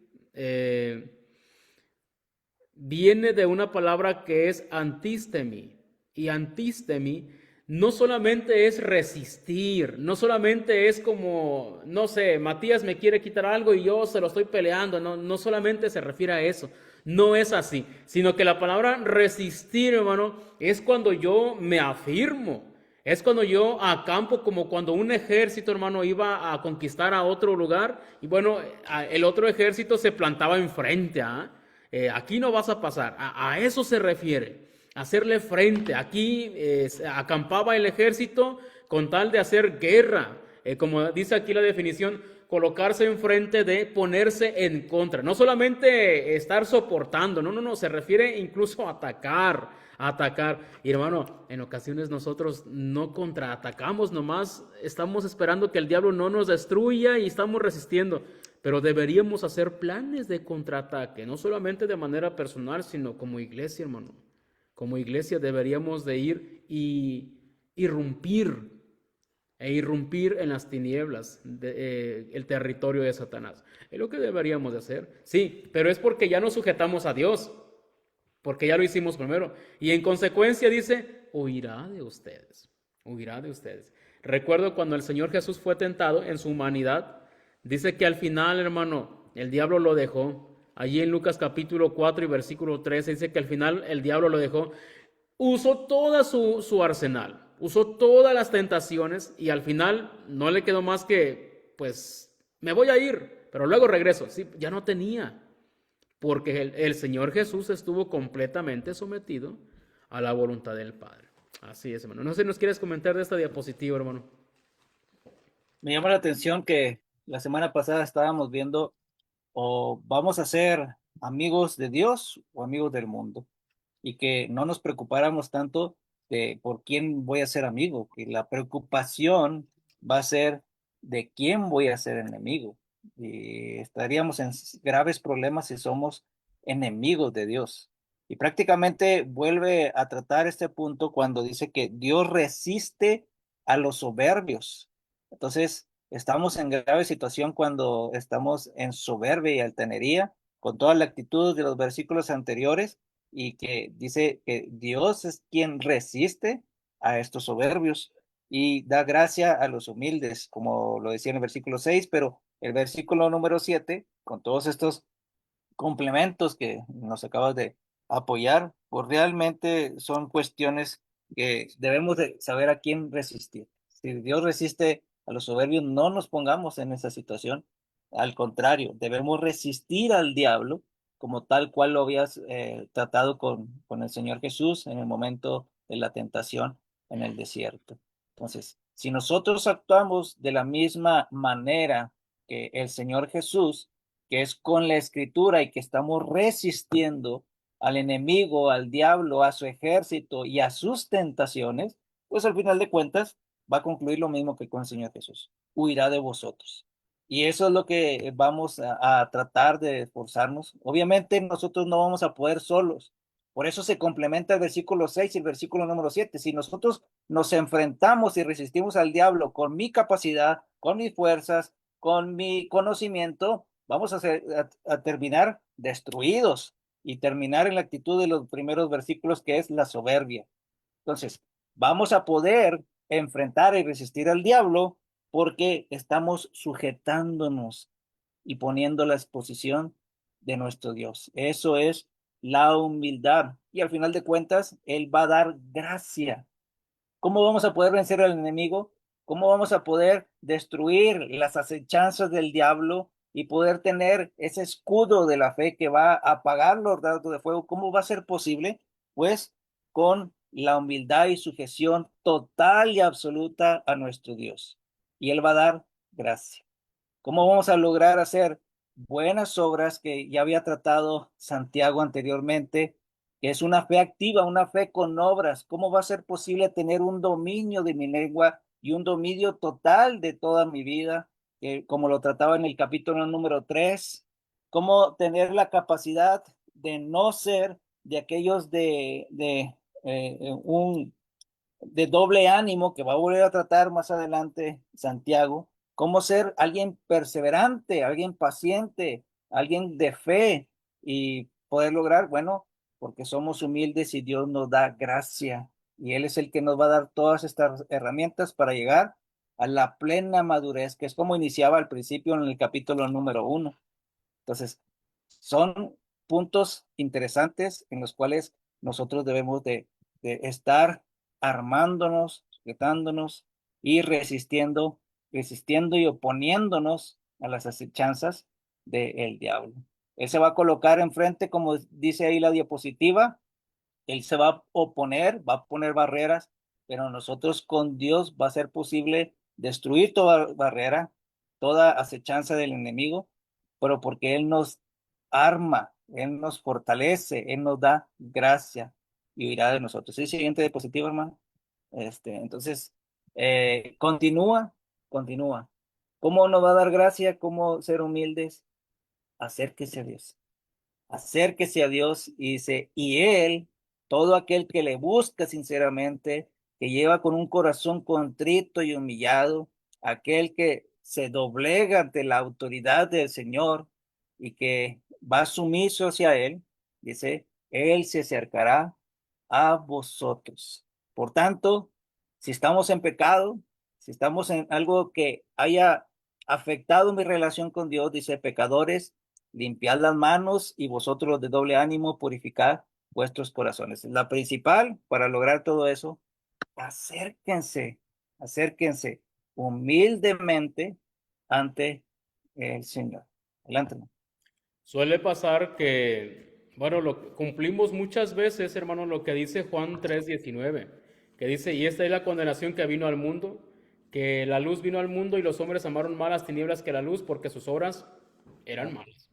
B: viene de una palabra que es antistemi. Y antistemi no solamente es resistir, no solamente es como, no sé, Matías me quiere quitar algo y yo se lo estoy peleando, no solamente se refiere a eso, no es así, sino que la palabra resistir, hermano, es cuando yo me afirmo, Es cuando yo acampo, como cuando un ejército, hermano, iba a conquistar a otro lugar y bueno, el otro ejército se plantaba enfrente. Aquí no vas a pasar. A eso se refiere, hacerle frente. Aquí acampaba el ejército con tal de hacer guerra. Como dice aquí la definición, colocarse enfrente de ponerse en contra. No solamente estar soportando, no, no, no, se refiere incluso a atacar. Y hermano, en ocasiones nosotros no contraatacamos, nomás estamos esperando que el diablo no nos destruya y estamos resistiendo. Pero deberíamos hacer planes de contraataque, no solamente de manera personal, sino como iglesia, hermano. Como iglesia deberíamos de ir y irrumpir irrumpir en las tinieblas el territorio de Satanás. Es lo que deberíamos de hacer. Sí, pero es porque ya nos sujetamos a Dios, porque ya lo hicimos primero. Y en consecuencia dice, huirá de ustedes, huirá de ustedes. Recuerdo cuando el Señor Jesús fue tentado en su humanidad, dice que al final, hermano, el diablo lo dejó. Allí en Lucas capítulo 4 y versículo 13 dice que al final el diablo lo dejó. Usó toda su arsenal, usó todas las tentaciones y al final no le quedó más que, pues, me voy a ir, pero luego regreso. Sí, ya no tenía, porque el Señor Jesús estuvo completamente sometido a la voluntad del Padre. Así es, hermano. No sé si nos quieres comentar de esta diapositiva, hermano.
C: Me llama la atención que la semana pasada estábamos viendo o vamos a ser amigos de Dios o amigos del mundo, y que no nos preocupáramos tanto de por quién voy a ser amigo, que la preocupación va a ser de quién voy a ser enemigo. Y estaríamos en graves problemas si somos enemigos de Dios. Y prácticamente vuelve a tratar este punto cuando dice que Dios resiste a los soberbios. Entonces, estamos en grave situación cuando estamos en soberbia y altanería, con toda la actitud de los versículos anteriores, y que dice que Dios es quien resiste a estos soberbios y da gracia a los humildes, como lo decía en el versículo 6, pero el versículo número 7, con todos estos complementos que nos acabas de apoyar, pues realmente son cuestiones que debemos de saber a quién resistir. Si Dios resiste a los soberbios, no nos pongamos en esa situación. Al contrario, debemos resistir al diablo como tal cual lo habías tratado con el Señor Jesús en el momento de la tentación en el desierto. Entonces, si nosotros actuamos de la misma manera que el Señor Jesús, que es con la escritura, y que estamos resistiendo al enemigo, al diablo, a su ejército y a sus tentaciones, pues al final de cuentas va a concluir lo mismo que con el Señor Jesús: huirá de vosotros. Y eso es lo que vamos a tratar de esforzarnos. Obviamente nosotros no vamos a poder solos. Por eso se complementa el versículo 6 y el versículo número 7. Si nosotros nos enfrentamos y resistimos al diablo con mi capacidad, con mis fuerzas, con mi conocimiento, vamos a terminar destruidos y terminar en la actitud de los primeros versículos, que es la soberbia. Entonces, vamos a poder enfrentar y resistir al diablo porque estamos sujetándonos y poniendo la exposición de nuestro Dios. Eso es la humildad. Y al final de cuentas, Él va a dar gracia. ¿Cómo vamos a poder vencer al enemigo? ¿Cómo vamos a poder destruir las acechanzas del diablo y poder tener ese escudo de la fe que va a apagar los dardos de fuego? ¿Cómo va a ser posible? Pues con la humildad y sujeción total y absoluta a nuestro Dios. Y Él va a dar gracia. ¿Cómo vamos a lograr hacer buenas obras que ya había tratado Santiago anteriormente, que es una fe activa, una fe con obras? ¿Cómo va a ser posible tener un dominio de mi lengua y un dominio total de toda mi vida, como lo trataba en el capítulo número 3? ¿Cómo tener la capacidad de no ser de aquellos un de doble ánimo, que va a volver a tratar más adelante Santiago? Cómo ser alguien perseverante, alguien paciente, alguien de fe y poder lograr, bueno, porque somos humildes y Dios nos da gracia, y Él es el que nos va a dar todas estas herramientas para llegar a la plena madurez, que es como iniciaba al principio en el capítulo número 1. Entonces, son puntos interesantes en los cuales nosotros debemos de estar armándonos sujetándonos y resistiendo y oponiéndonos a las acechanzas del diablo. Él se va a colocar enfrente, como dice ahí la diapositiva. Él se va a oponer, va a poner barreras, pero nosotros con Dios va a ser posible destruir toda barrera, toda acechanza del enemigo, pero porque Él nos arma, Él nos fortalece, Él nos da gracia y huirá de nosotros. Sí, siguiente diapositiva, hermano. Entonces, continúa. ¿Cómo nos va a dar gracia? ¿Cómo ser humildes? Acérquese a Dios. Acérquese a Dios y dice, y Él, todo aquel que le busca sinceramente, que lleva con un corazón contrito y humillado, aquel que se doblega ante la autoridad del Señor y que va sumiso hacia Él, dice, Él se acercará a vosotros. Por tanto, si estamos en pecado, si estamos en algo que haya afectado mi relación con Dios, dice, pecadores, limpiad las manos y vosotros los de doble ánimo, purificad vuestros corazones. La principal para lograr todo eso, acérquense humildemente ante el Señor. Adelante, hermano.
B: Suele pasar que, bueno, cumplimos muchas veces, hermano, lo que dice Juan 3:19, que dice, y esta es la condenación que vino al mundo, que la luz vino al mundo y los hombres amaron más las tinieblas que la luz porque sus obras eran malas.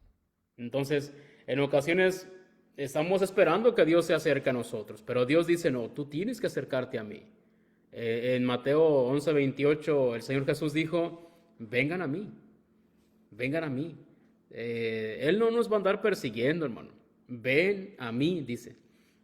B: Entonces, en ocasiones estamos esperando que Dios se acerque a nosotros, pero Dios dice, no, tú tienes que acercarte a mí. En Mateo 11:28, el Señor Jesús dijo, vengan a mí, vengan a mí. Él no nos va a andar persiguiendo, hermano. Ven a mí, dice.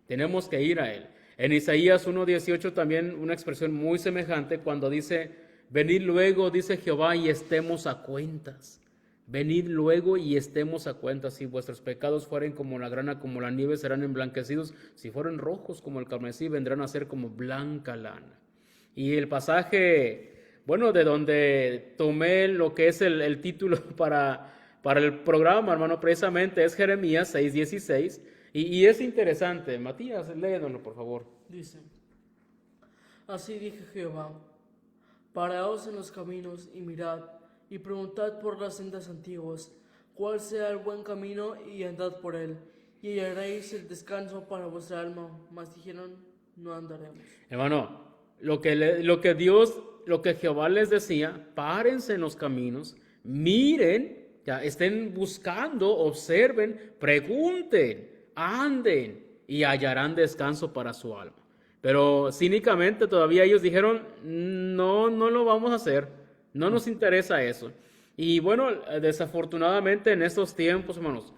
B: Tenemos que ir a Él. En Isaías 1:18 también una expresión muy semejante cuando dice, venid luego, dice Jehová, y estemos a cuentas. Venid luego y estemos a cuentas. Si vuestros pecados fueren como la grana, como la nieve, serán emblanquecidos. Si fueren rojos como el carmesí, vendrán a ser como blanca lana. Y el pasaje, bueno, de donde tomé lo que es el título para el programa, hermano, precisamente es Jeremías 6:16. Y es interesante. Matías, léenoslo, por favor.
D: Dice, así dije Jehová, paraos en los caminos y mirad, y preguntad por las sendas antiguas, cuál sea el buen camino, y andad por él, y hallaréis el descanso para vuestra alma. Mas dijeron, no andaremos.
B: Hermano, lo que Jehová les decía, párense en los caminos, miren, ya estén buscando, observen, pregunten, anden y hallarán descanso para su alma. Pero cínicamente todavía ellos dijeron, no lo vamos a hacer, no nos interesa eso. Y bueno, desafortunadamente en estos tiempos, hermanos,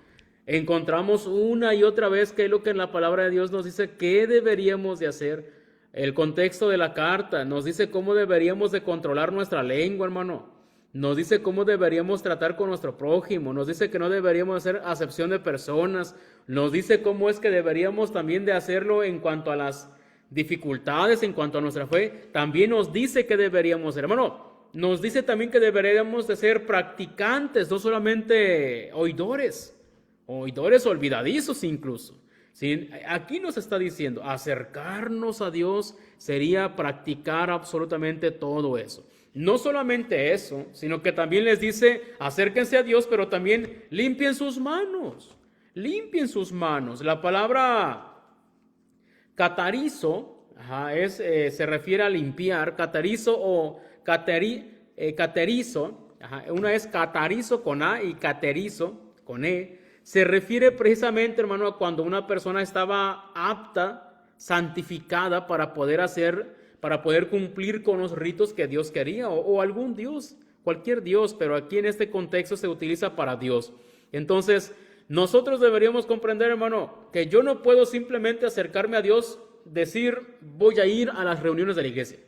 B: encontramos una y otra vez que es lo que en la palabra de Dios nos dice que deberíamos de hacer. El contexto de la carta nos dice cómo deberíamos de controlar nuestra lengua, hermano. Nos dice cómo deberíamos tratar con nuestro prójimo, nos dice que no deberíamos hacer acepción de personas, nos dice cómo es que deberíamos también de hacerlo en cuanto a las dificultades, en cuanto a nuestra fe. También nos dice que deberíamos ser, hermano, nos dice también que deberíamos de ser practicantes, no solamente oidores olvidadizos incluso. ¿Sí? Aquí nos está diciendo, acercarnos a Dios sería practicar absolutamente todo eso. No solamente eso, sino que también les dice, acérquense a Dios, pero también limpien sus manos. Limpien sus manos. La palabra catarizo se refiere a limpiar. Catarizo o caterizo, una es catarizo con A y caterizo con E. Se refiere precisamente, hermano, a cuando una persona estaba apta, santificada para poder cumplir con los ritos que Dios quería, o algún Dios, cualquier Dios, pero aquí en este contexto se utiliza para Dios. Entonces, nosotros deberíamos comprender, hermano, que yo no puedo simplemente acercarme a Dios, decir, voy a ir a las reuniones de la iglesia.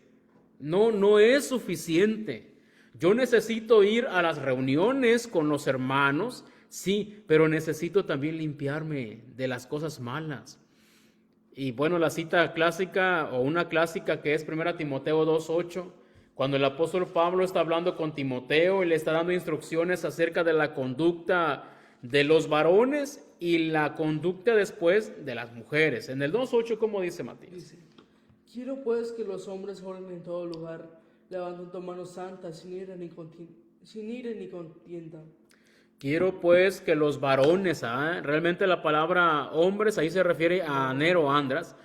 B: No es suficiente. Yo necesito ir a las reuniones con los hermanos, sí, pero necesito también limpiarme de las cosas malas. Y bueno, la cita clásica o una clásica que es 1 Timoteo 2:8, cuando el apóstol Pablo está hablando con Timoteo y le está dando instrucciones acerca de la conducta de los varones y la conducta después de las mujeres. En el 2:8, ¿cómo dice Matías?
D: Dice, Quiero pues que los hombres oren en todo lugar, levantando manos santas, sin ira ni contienda.
B: Quiero pues que los varones, realmente la palabra hombres ahí se refiere a Nero Andras.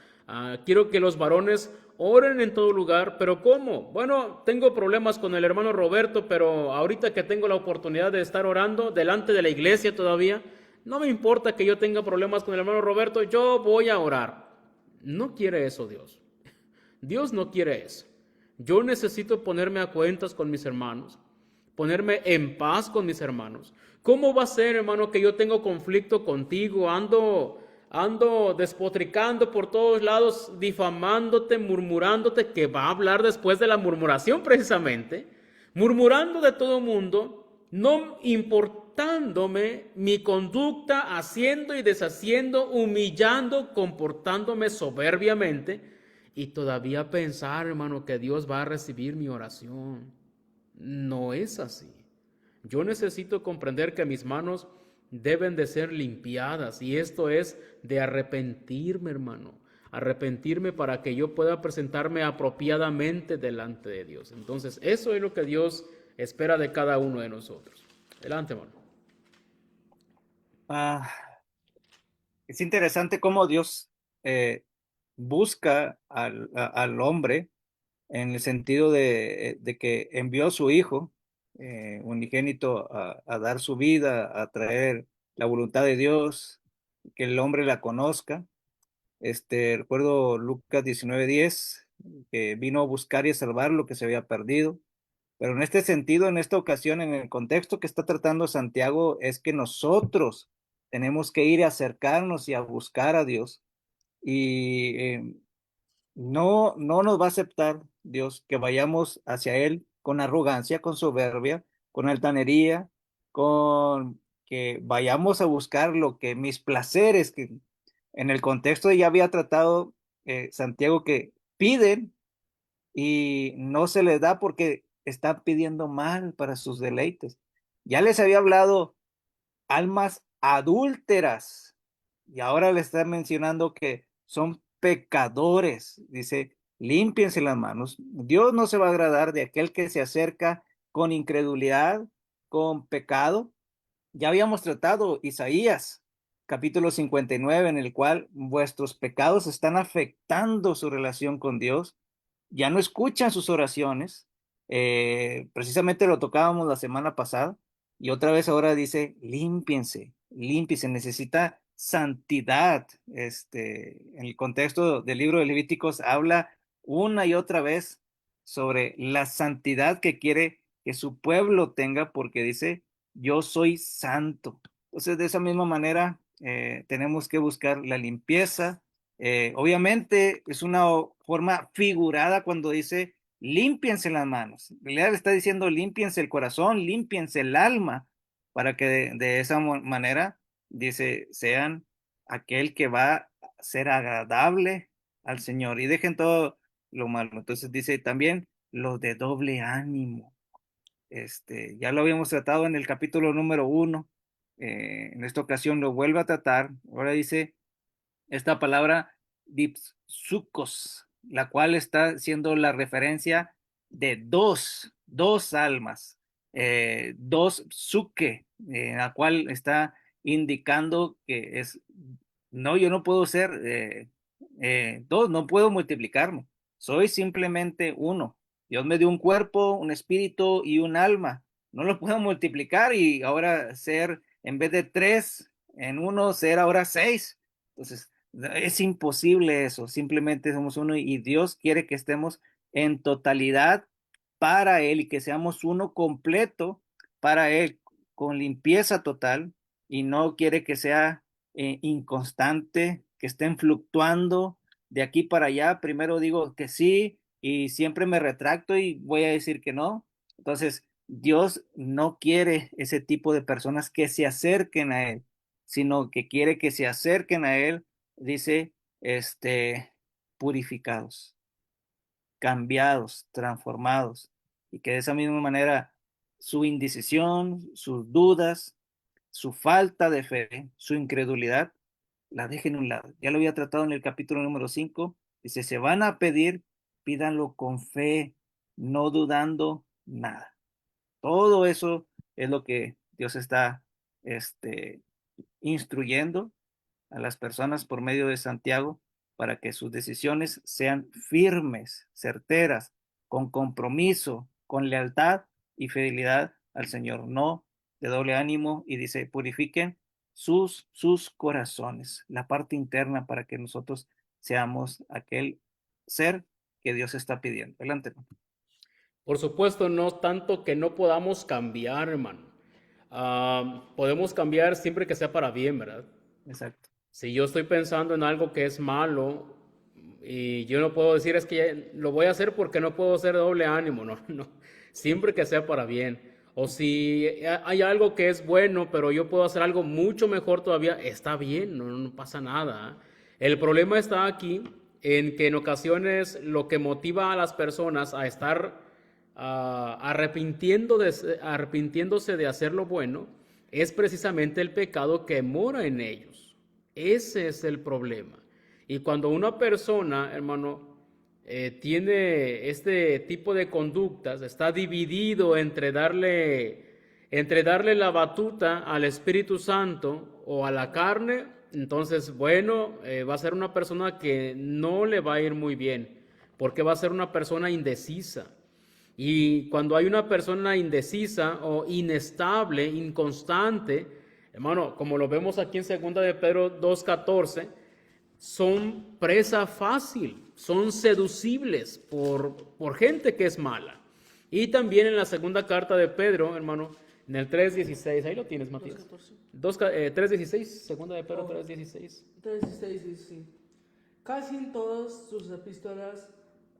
B: Quiero que los varones oren en todo lugar, pero ¿cómo? Bueno, tengo problemas con el hermano Roberto, pero ahorita que tengo la oportunidad de estar orando delante de la iglesia todavía, no me importa que yo tenga problemas con el hermano Roberto, yo voy a orar. No quiere eso Dios. Dios no quiere eso. Yo necesito ponerme a cuentas con mis hermanos, ponerme en paz con mis hermanos. ¿Cómo va a ser, hermano, que yo tengo conflicto contigo? Ando despotricando por todos lados, difamándote, murmurándote, que va a hablar después de la murmuración precisamente, murmurando de todo mundo, no importándome mi conducta, haciendo y deshaciendo, humillando, comportándome soberbiamente, y todavía pensar, hermano, que Dios va a recibir mi oración. No es así. Yo necesito comprender que mis manos deben de ser limpiadas, y esto es de arrepentirme, hermano. Arrepentirme para que yo pueda presentarme apropiadamente delante de Dios. Entonces, eso es lo que Dios espera de cada uno de nosotros. Adelante, hermano.
C: Ah, es interesante cómo Dios busca al hombre en el sentido de que envió a su Hijo unigénito a dar su vida, a traer la voluntad de Dios, que el hombre la conozca. Recuerdo Lucas 19:10, que vino a buscar y a salvar lo que se había perdido. Pero en este sentido, en esta ocasión, en el contexto que está tratando Santiago, es que nosotros tenemos que ir a acercarnos y a buscar a Dios. Y no nos va a aceptar Dios que vayamos hacia Él con arrogancia, con soberbia, con altanería, con que vayamos a buscar lo que mis placeres, que en el contexto ya había tratado Santiago, que piden y no se les da porque están pidiendo mal para sus deleites. Ya les había hablado almas adúlteras y ahora le está mencionando que son pecadores. Dice, límpiense las manos. Dios no se va a agradar de aquel que se acerca con incredulidad, con pecado. Ya habíamos tratado Isaías capítulo 59, en el cual vuestros pecados están afectando su relación con Dios. Ya no escuchan sus oraciones. Precisamente lo tocábamos la semana pasada y otra vez ahora dice, límpiense, límpiense, necesita santidad. En el contexto del libro de Levíticos habla una y otra vez sobre la santidad que quiere que su pueblo tenga, porque dice, yo soy santo. Entonces, de esa misma manera, tenemos que buscar la limpieza. Obviamente es una forma figurada cuando dice límpiense las manos. En realidad le está diciendo límpiense el corazón, límpiense el alma, para que de esa manera, dice, sean aquel que va a ser agradable al Señor y dejen todo lo malo. Entonces dice también los de doble ánimo. Ya lo habíamos tratado en el capítulo número 1. En esta ocasión lo vuelve a tratar. Ahora dice esta palabra dipsukos, la cual está siendo la referencia de dos almas, dos psuke, la cual está indicando que es, no, yo no puedo ser dos, no puedo multiplicarme, soy simplemente uno. Dios me dio un cuerpo, un espíritu y un alma. No lo puedo multiplicar y ahora ser, en vez de tres, en uno, ser ahora seis. Entonces, es imposible eso, simplemente somos uno y Dios quiere que estemos en totalidad para Él y que seamos uno completo para Él, con limpieza total, y no quiere que sea inconstante, que estén fluctuando de aquí para allá. Primero digo que sí y siempre me retracto y voy a decir que no. Entonces, Dios no quiere ese tipo de personas que se acerquen a Él, sino que quiere que se acerquen a Él, dice, purificados, cambiados, transformados, y que de esa misma manera su indecisión, sus dudas, su falta de fe, su incredulidad, la dejen a un lado. Ya lo había tratado en el capítulo número 5, Dice, se van a pedir, pídanlo con fe, no dudando nada. Todo eso es lo que Dios está instruyendo a las personas por medio de Santiago para que sus decisiones sean firmes, certeras, con compromiso, con lealtad y fidelidad al Señor, no de doble ánimo. Y dice, purifiquen sus corazones, la parte interna, para que nosotros seamos aquel ser que Dios está pidiendo. Adelante, hermano.
B: Por supuesto, no tanto que no podamos cambiar, hermano. Podemos cambiar siempre que sea para bien, ¿verdad?
C: Exacto.
B: Si yo estoy pensando en algo que es malo y yo no puedo decir es que lo voy a hacer porque no puedo ser doble ánimo, no, no, siempre que sea para bien. O si hay algo que es bueno, pero yo puedo hacer algo mucho mejor todavía, está bien, no pasa nada. El problema está aquí en que en ocasiones lo que motiva a las personas a estar arrepintiéndose de hacer lo bueno es precisamente el pecado que mora en ellos. Ese es el problema. Y cuando una persona, hermano, tiene este tipo de conductas, está dividido entre darle la batuta al Espíritu Santo o a la carne, entonces, bueno, va a ser una persona que no le va a ir muy bien, porque va a ser una persona indecisa. Y cuando hay una persona indecisa o inestable, inconstante, hermano, como lo vemos aquí en 2 de Pedro 2:14, son presa fácil, son seducibles por gente que es mala. Y también en la segunda carta de Pedro, hermano, en el 3:16, ahí lo tienes, Matías. 3:16, segunda de Pedro 3:16.
D: 3:16 dice sí. Casi en todas sus epístolas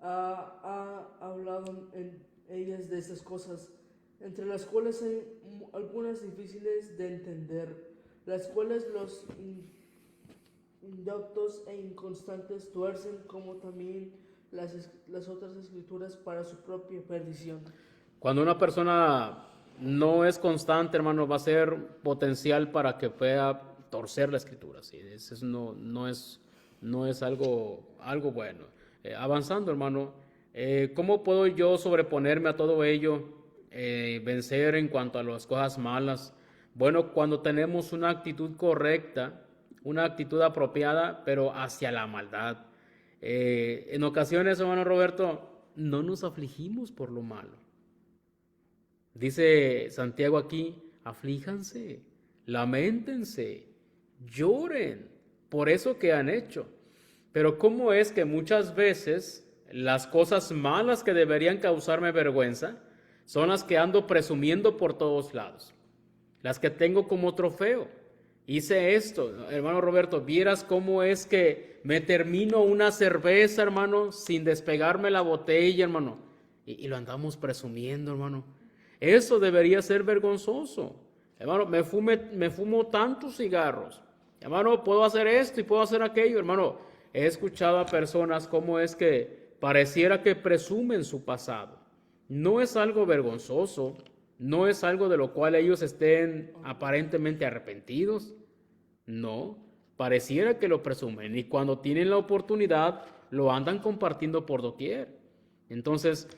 D: ha hablado en ellas de estas cosas, entre las cuales hay algunas difíciles de entender, las cuales los indoctos e inconstantes tuercen, como también las otras escrituras para su propia perdición.
B: Cuando una persona no es constante, hermano, va a ser potencial para que pueda torcer la escritura. ¿Sí? Eso no es algo bueno. Avanzando, hermano, ¿cómo puedo yo sobreponerme a todo ello, vencer en cuanto a las cosas malas? Bueno, cuando tenemos una actitud correcta, una actitud apropiada, pero hacia la maldad. En ocasiones, hermano Roberto, no nos afligimos por lo malo. Dice Santiago aquí, aflíjanse, lamentense, lloren por eso que han hecho. Pero ¿cómo es que muchas veces las cosas malas que deberían causarme vergüenza son las que ando presumiendo por todos lados? Las que tengo como trofeo. Hice esto, hermano Roberto, vieras cómo es que me termino una cerveza, hermano, sin despegarme la botella, hermano. Y lo andamos presumiendo, hermano. Eso debería ser vergonzoso. Hermano, me fumo tantos cigarros. Hermano, puedo hacer esto y puedo hacer aquello. Hermano, he escuchado a personas cómo es que pareciera que presumen su pasado. No es algo vergonzoso, no es algo de lo cual ellos estén aparentemente arrepentidos. No, pareciera que lo presumen y cuando tienen la oportunidad lo andan compartiendo por doquier. Entonces,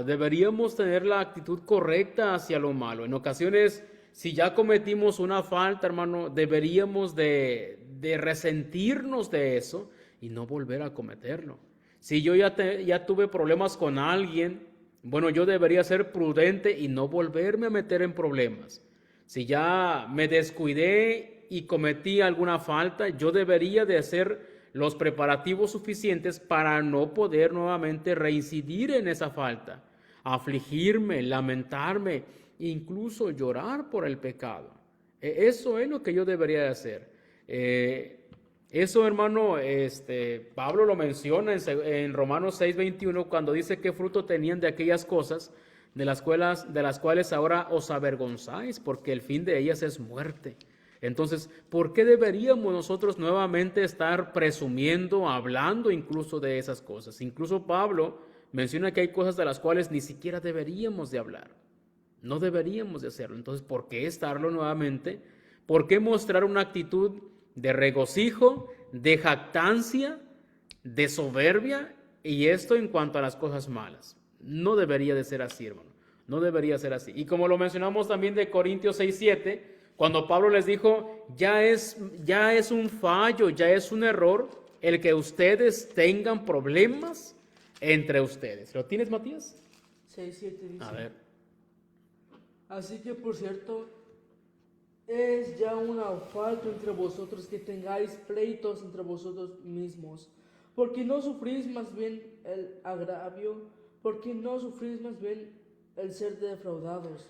B: deberíamos tener la actitud correcta hacia lo malo. En ocasiones, si ya cometimos una falta, hermano, deberíamos de resentirnos de eso y no volver a cometerlo. Si yo ya tuve problemas con alguien, bueno, yo debería ser prudente y no volverme a meter en problemas. Si ya me descuidé y cometí alguna falta, yo debería de hacer los preparativos suficientes para no poder nuevamente reincidir en esa falta, afligirme, lamentarme, incluso llorar por el pecado. Eso es lo que yo debería de hacer. Eso, hermano, Pablo lo menciona en Romanos 6:21 cuando dice qué fruto tenían de aquellas cosas de las cuales ahora os avergonzáis, porque el fin de ellas es muerte. Entonces, ¿por qué deberíamos nosotros nuevamente estar presumiendo, hablando incluso de esas cosas? Incluso Pablo menciona que hay cosas de las cuales ni siquiera deberíamos de hablar. No deberíamos de hacerlo. Entonces, ¿por qué estarlo nuevamente? ¿Por qué mostrar una actitud de regocijo, de jactancia, de soberbia, y esto en cuanto a las cosas malas. No debería de ser así, hermano. No debería ser así. Y como lo mencionamos también de Corintios 6:7, cuando Pablo les dijo, ya es un fallo, ya es un error el que ustedes tengan problemas entre ustedes. ¿Lo tienes, Matías?
D: 6:7 dice.
B: A ver.
D: Así que, por cierto, es ya una falta entre vosotros que tengáis pleitos entre vosotros mismos, porque no sufrís más bien el agravio, porque no sufrís más bien el ser defraudados.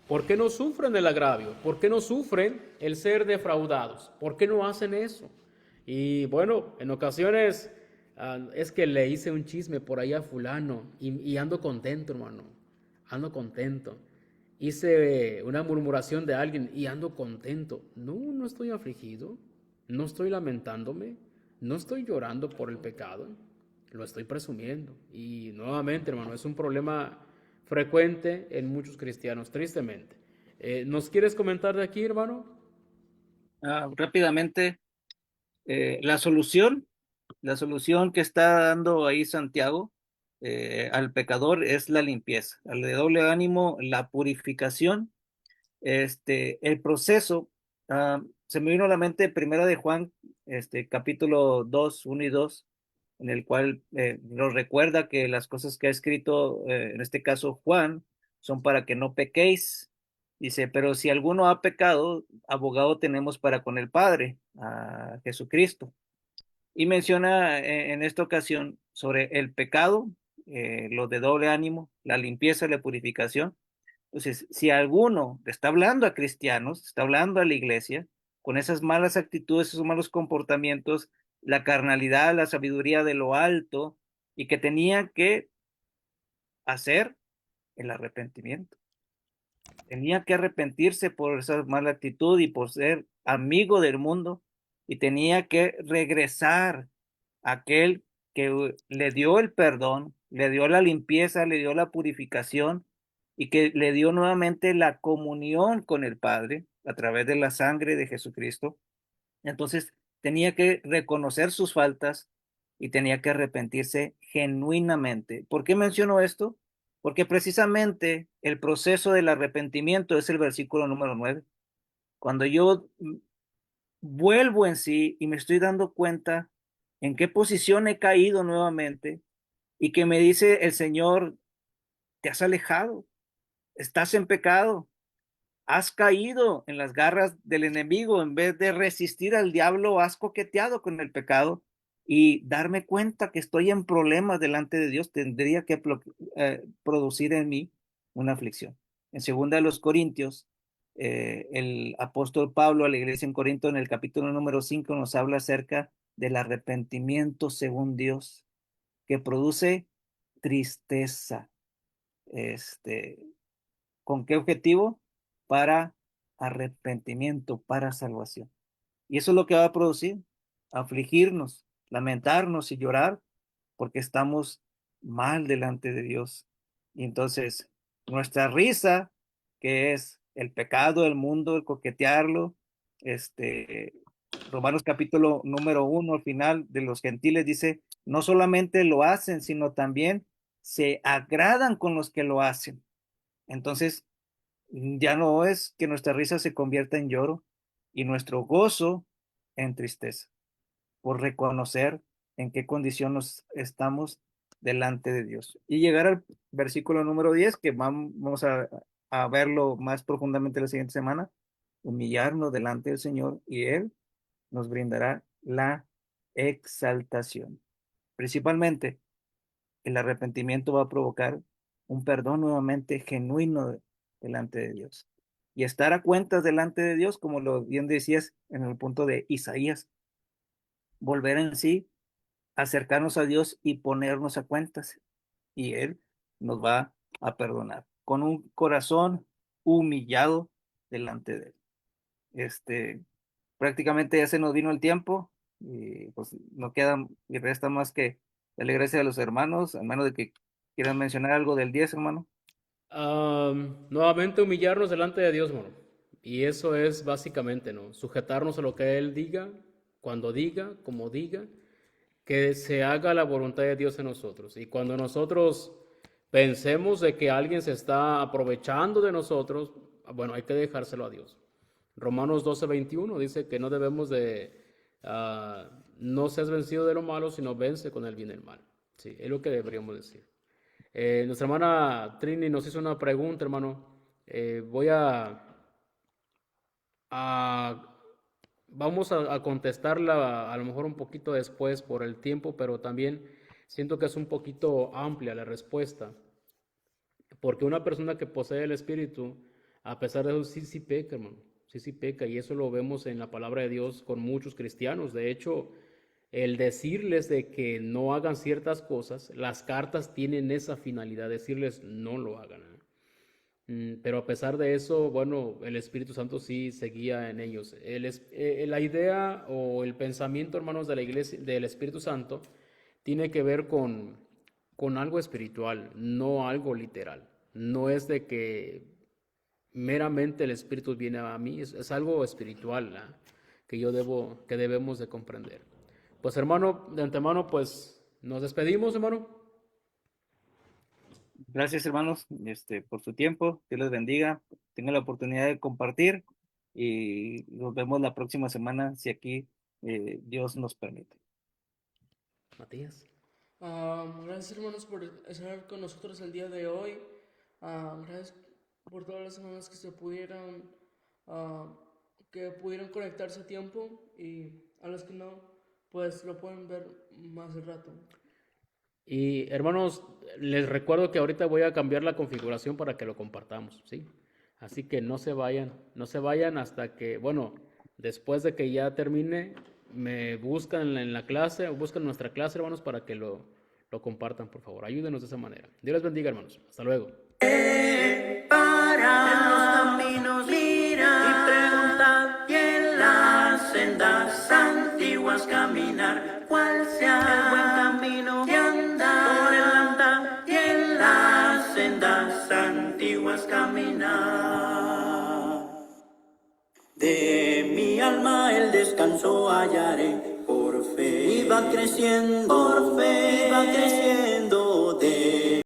B: ¿Por qué no sufren el agravio? ¿Por qué no sufren el ser defraudados? ¿Por qué no hacen eso? Y bueno, en ocasiones es que le hice un chisme por ahí a fulano y ando contento, hermano. Ando contento. Hice una murmuración de alguien y ando contento. No, no estoy afligido. No estoy lamentándome. No estoy llorando por el pecado. Lo estoy presumiendo. Y nuevamente, hermano, es un problema frecuente en muchos cristianos, tristemente. ¿Nos quieres comentar de aquí, hermano?
C: Rápidamente, la solución que está dando ahí Santiago al pecador es la limpieza, al de doble ánimo, la purificación. El proceso, se me vino a la mente primera de Juan, capítulo 2, 1 y 2, en el cual nos recuerda que las cosas que ha escrito, en este caso Juan, son para que no pequéis. Dice, pero si alguno ha pecado, abogado tenemos para con el Padre, a Jesucristo. Y menciona en esta ocasión sobre el pecado, lo de doble ánimo, la limpieza, la purificación. Entonces, si alguno está hablando a cristianos, está hablando a la iglesia, con esas malas actitudes, esos malos comportamientos, la carnalidad, la sabiduría de lo alto, y que tenía que hacer el arrepentimiento. Tenía que arrepentirse por esa mala actitud y por ser amigo del mundo, y tenía que regresar a aquel que le dio el perdón, le dio la limpieza, le dio la purificación y que le dio nuevamente la comunión con el Padre a través de la sangre de Jesucristo. Entonces tenía que reconocer sus faltas y tenía que arrepentirse genuinamente. ¿Por qué menciono esto? Porque precisamente el proceso del arrepentimiento es el versículo número 9. Cuando yo vuelvo en sí y me estoy dando cuenta en qué posición he caído nuevamente y que me dice el Señor, te has alejado, estás en pecado, has caído en las garras del enemigo, en vez de resistir al diablo, has coqueteado con el pecado, y darme cuenta que estoy en problemas delante de Dios tendría que producir en mí una aflicción. En segunda de los Corintios, el apóstol Pablo a la iglesia en Corinto, en el capítulo número 5, nos habla acerca del arrepentimiento según Dios, que produce tristeza. ¿Con qué objetivo? Para arrepentimiento, para salvación. Y eso es lo que va a producir, afligirnos, lamentarnos y llorar porque estamos mal delante de Dios. Y entonces nuestra risa, que es el pecado del mundo, el coquetearlo, Romanos capítulo número 1, al final de los gentiles dice, no solamente lo hacen, sino también se agradan con los que lo hacen. Entonces, ya no es que nuestra risa se convierta en lloro y nuestro gozo en tristeza, por reconocer en qué condición nos estamos delante de Dios. Y llegar al versículo número 10, que vamos a verlo más profundamente la siguiente semana, humillarnos delante del Señor y Él nos brindará la exaltación. Principalmente, el arrepentimiento va a provocar un perdón nuevamente genuino delante de Dios. Y estar a cuentas delante de Dios, como lo bien decías en el punto de Isaías, volver en sí, acercarnos a Dios y ponernos a cuentas. Y Él nos va a perdonar con un corazón humillado delante de Él. Prácticamente ya se nos vino el tiempo y pues no queda y resta más que darle gracias a los hermanos, a menos de que quieran mencionar algo del 10, hermano.
B: Nuevamente humillarnos delante de Dios, hermano. Y eso es básicamente, ¿no? Sujetarnos a lo que Él diga, cuando diga, como diga. que se haga la voluntad de Dios en nosotros. Y cuando nosotros pensemos de que alguien se está aprovechando de nosotros, bueno, hay que dejárselo a Dios. Romanos 12:21 dice que no debemos de, no seas vencido de lo malo, sino vence con el bien el mal. Sí, es lo que deberíamos decir. Nuestra hermana Trini nos hizo una pregunta, hermano. Voy vamos a contestarla a lo mejor un poquito después por el tiempo, pero también siento que es un poquito amplia la respuesta. Porque una persona que posee el Espíritu, a pesar de eso, sí peca, hermano. Sí peca. Y eso lo vemos en la palabra de Dios con muchos cristianos. De hecho, el decirles de que no hagan ciertas cosas, las cartas tienen esa finalidad, decirles no lo hagan. Pero a pesar de eso, bueno, el Espíritu Santo sí seguía en ellos. La idea o el pensamiento, hermanos, de la iglesia, del Espíritu Santo, tiene que ver con algo espiritual, no algo literal. No es de que meramente el Espíritu viene a mí, es algo espiritual, ¿no? que debemos de comprender. Pues hermano, de antemano, pues nos despedimos, hermano.
C: Gracias, hermanos, por su tiempo. Dios les bendiga. Tengan la oportunidad de compartir y nos vemos la próxima semana si aquí Dios nos permite.
B: Matías.
D: Gracias, hermanos, por estar con nosotros el día de hoy. Gracias por todas las hermanas que pudieron conectarse a tiempo, y a los que no, pues lo pueden ver más de rato.
B: Y hermanos, les recuerdo que ahorita voy a cambiar la configuración para que lo compartamos, ¿sí? Así que no se vayan hasta que, bueno, después de que ya termine, me buscan en la clase, o buscan nuestra clase, hermanos, para que lo compartan, por favor. Ayúdenos de esa manera. Dios les bendiga, hermanos. Hasta luego.
A: Para en los caminos mira y pregunta, y en las sendas antiguas caminar, cuál sea el buen camino de andar, por él andar, y en las sendas antiguas caminar. De mi alma el descanso hallaré, por fe iba creciendo, por fe iba creciendo.